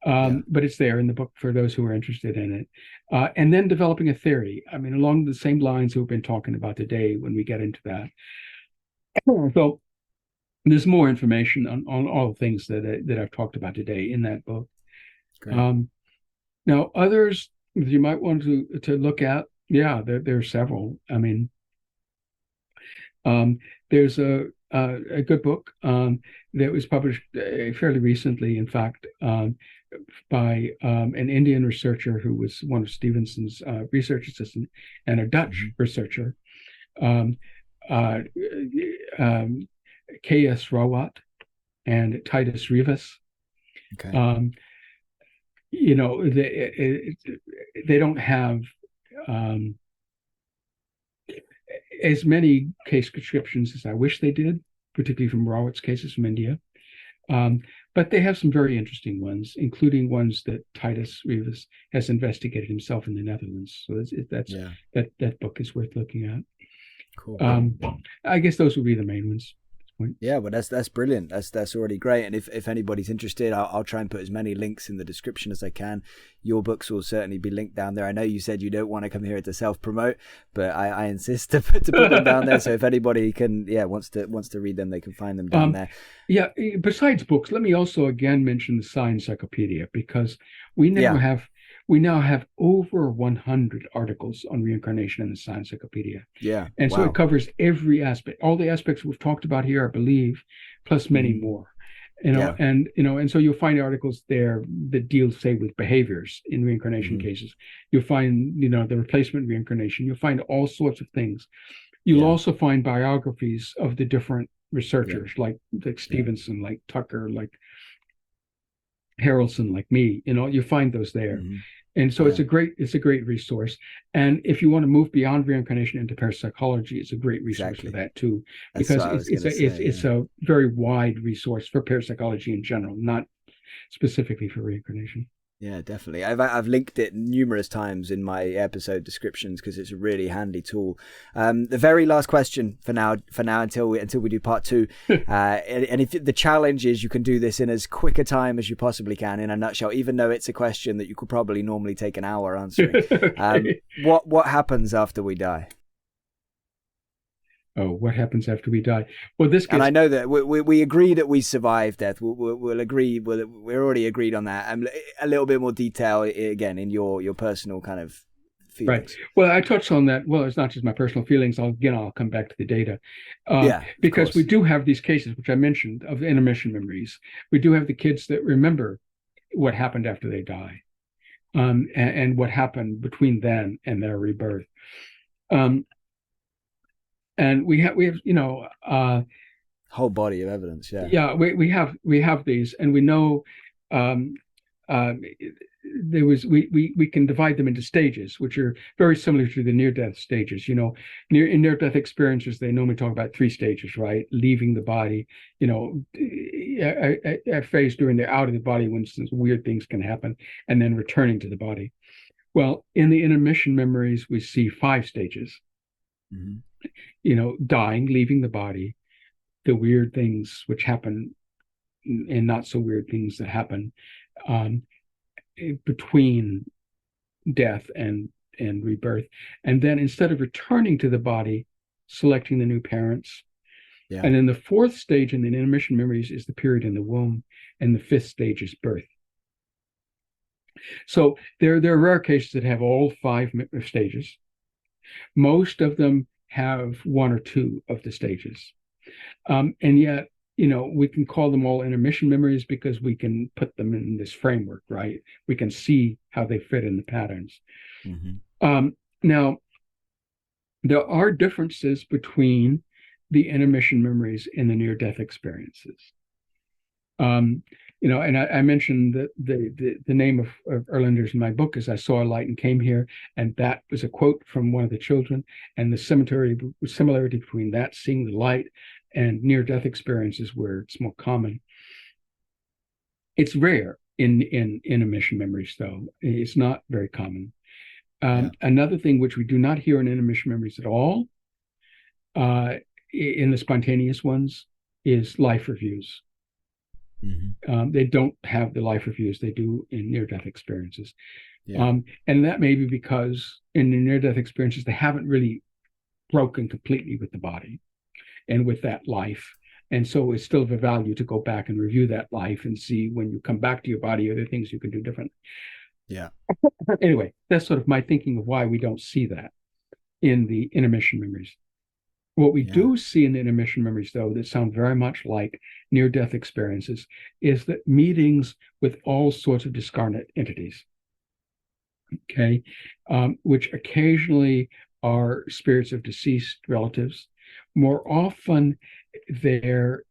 But it's there in the book for those who are interested in it. And then developing a theory, along the same lines we've been talking about today when we get into that. So there's more information on all the things that I've talked about today in that book. Great. Now, others you might want to look at, there are several. There's a good book that was published fairly recently, in fact, by an Indian researcher who was one of Stevenson's research assistants, and a Dutch researcher, K.S. Rawat and Titus Rivas. Okay. They don't have as many case descriptions as I wish they did, particularly from Rawat's cases from India. But they have some very interesting ones, including ones that Titus Rivas has investigated himself in the Netherlands. So that book is worth looking at. Cool. I guess those would be the main ones. Yeah, well, that's brilliant. That's already great. And if anybody's interested, I'll try and put as many links in the description as I can. Your books will certainly be linked down there. I know you said you don't want to come here to self-promote, but I insist to put them down there. So if anybody wants to read them, they can find them down there. Yeah. Besides books, let me also again mention the Science Encyclopedia, because we now have over 100 articles on reincarnation in the Science Encyclopedia. Yeah. And so it covers every aspect, all the aspects we've talked about here, I believe, plus many more. And so you'll find articles there that deal, say, with behaviors in reincarnation cases. You'll find, the replacement reincarnation. You'll find all sorts of things. You'll also find biographies of the different researchers, like Stevenson, like Tucker, like Harrelson, like me. You find those there. And so it's a great resource. And if you want to move beyond reincarnation into parapsychology, it's a great resource for that too, because it's a very wide resource for parapsychology in general, not specifically for reincarnation. Yeah, definitely. I've linked it numerous times in my episode descriptions because it's a really handy tool. The very last question for now until we do part 2, and if the challenge is you can do this in as quick a time as you possibly can, in a nutshell, even though it's a question that you could probably normally take an hour answering. Okay. What happens after we die? Oh, what happens after we die? Well, and I know that we agree that we survive death. We'll agree. We're already agreed on that. A little bit more detail again in your personal kind of feelings. Right. Well, I touched on that. Well, it's not just my personal feelings. I'll come back to the data. Because we do have these cases, which I mentioned, of intermission memories. We do have the kids that remember what happened after they die, and what happened between then and their rebirth. And we have whole body of evidence. We have these, and we know we can divide them into stages, which are very similar to the near-death stages. In near-death experiences, they normally talk about 3 stages, right? Leaving the body, a phase during they're out of the body when some weird things can happen, and then returning to the body. Well, in the intermission memories, we see 5 stages. Dying, leaving the body, the weird things which happen and not so weird things that happen between death and rebirth. And then instead of returning to the body, selecting the new parents. Yeah. And then the fourth stage in the intermission memories is the period in the womb, and the fifth stage is birth. So there are rare cases that have all 5 stages. Most of them have 1 or 2 of the stages. And yet, we can call them all intermission memories because we can put them in this framework, right? We can see how they fit in the patterns. Mm-hmm. Now, there are differences between the intermission memories and the near-death experiences. And I mentioned that the name of Erlander's in my book is "I Saw a Light and Came Here," and that was a quote from one of the children. And the similarity between that, seeing the light, and near-death experiences where it's more common. It's rare in intermission memories, though. It's not very common. Another thing which we do not hear in intermission memories at all, in the spontaneous ones, is life reviews. Mm-hmm. They don't have the life reviews they do in near-death experiences. And that may be because in the near-death experiences, they haven't really broken completely with the body and with that life. And so it's still of a value to go back and review that life and see when you come back to your body, are there things you can do differently? Yeah. Anyway, that's sort of my thinking of why we don't see that in the intermission memories. What we do see in the intermission memories, though, that sound very much like near-death experiences, is that meetings with all sorts of discarnate entities, which occasionally are spirits of deceased relatives. More often, they're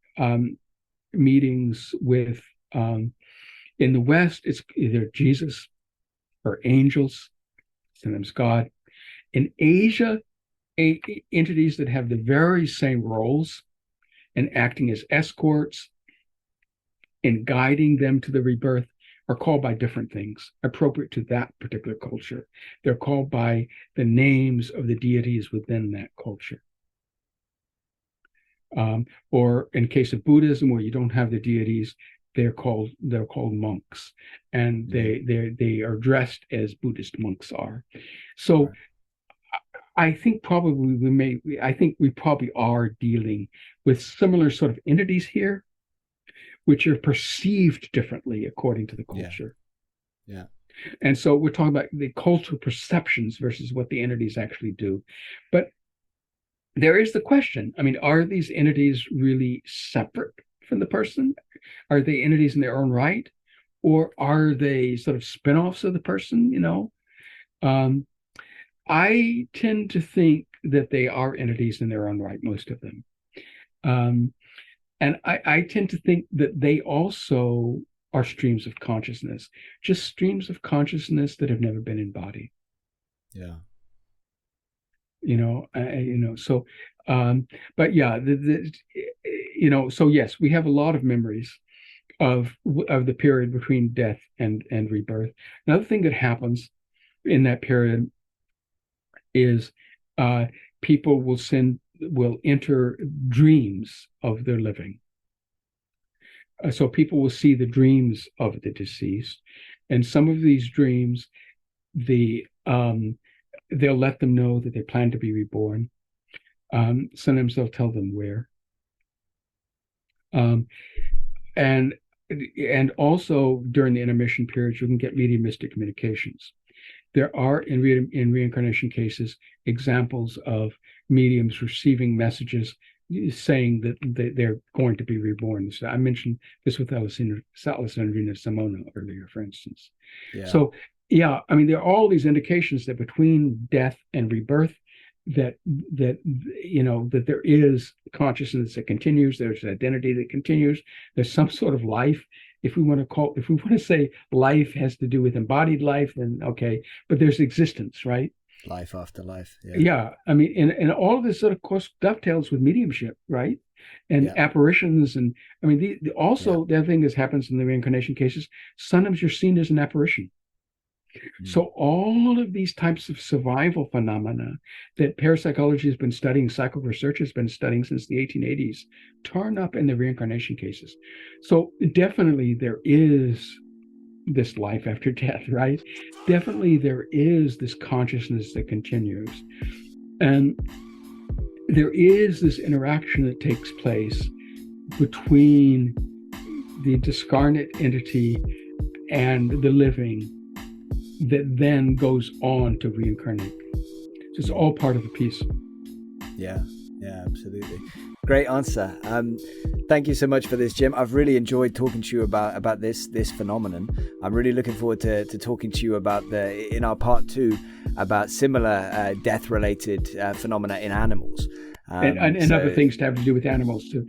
meetings with, in the West, it's either Jesus or angels, sometimes God. In Asia, entities that have the very same roles and acting as escorts and guiding them to the rebirth are called by different things appropriate to that particular culture. They're called by the names of the deities within that culture. Or in case of Buddhism, where you don't have the deities, they're called monks, and they are dressed as Buddhist monks are. So I think we probably are dealing with similar sort of entities here, which are perceived differently according to the culture. Yeah. And so we're talking about the cultural perceptions versus what the entities actually do. But there is the question, are these entities really separate from the person? Are they entities in their own right? Or are they sort of spin-offs of the person, I tend to think that they are entities in their own right, most of them. And I tend to think that they also are streams of consciousness, just streams of consciousness that have never been embodied. Yeah. So, but yeah, so yes, we have a lot of memories of the period between death and rebirth. Another thing that happens in that period is people will enter dreams of their living. So people will see the dreams of the deceased, and some of these dreams, they'll let them know that they plan to be reborn. Sometimes they'll tell them where. And also during the intermission periods, you can get mediumistic communications. There are in reincarnation cases examples of mediums receiving messages saying that they're going to be reborn. So I mentioned this with Alessandrina Simona earlier, for instance. Yeah. So there are all these indications that between death and rebirth, that there is consciousness that continues. There's identity that continues. There's some sort of life. If we want to say life has to do with embodied life, then okay. But there's existence, right? Life after life. Yeah. And all of this sort of course dovetails with mediumship, right? And apparitions, and the other thing that happens in the reincarnation cases, sometimes you're seen as an apparition. So all of these types of survival phenomena that parapsychology has been studying, psychical research has been studying since the 1880s, turn up in the reincarnation cases. So definitely there is this life after death, right? Definitely there is this consciousness that continues. And there is this interaction that takes place between the discarnate entity and the living that then goes on to reincarnate. So it's all part of the piece. Yeah, absolutely. Great answer. Thank you so much for this, Jim. I've really enjoyed talking to you about this phenomenon. I'm really looking forward to talking to you about in our part 2 about similar death-related phenomena in animals. And other things to have to do with animals to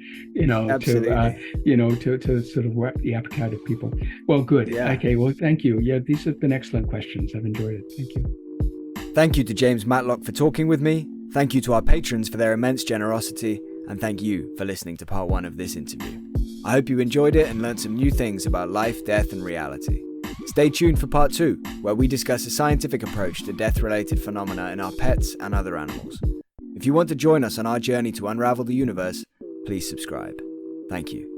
sort of whet the appetite of people. Well, good. Yeah. Okay. Well, thank you. Yeah, these have been excellent questions. I've enjoyed it. Thank you. Thank you to James Matlock for talking with me. Thank you to our patrons for their immense generosity. And thank you for listening to part 1 of this interview. I hope you enjoyed it and learned some new things about life, death, and reality. Stay tuned for part 2, where we discuss a scientific approach to death-related phenomena in our pets and other animals. If you want to join us on our journey to unravel the universe, please subscribe. Thank you.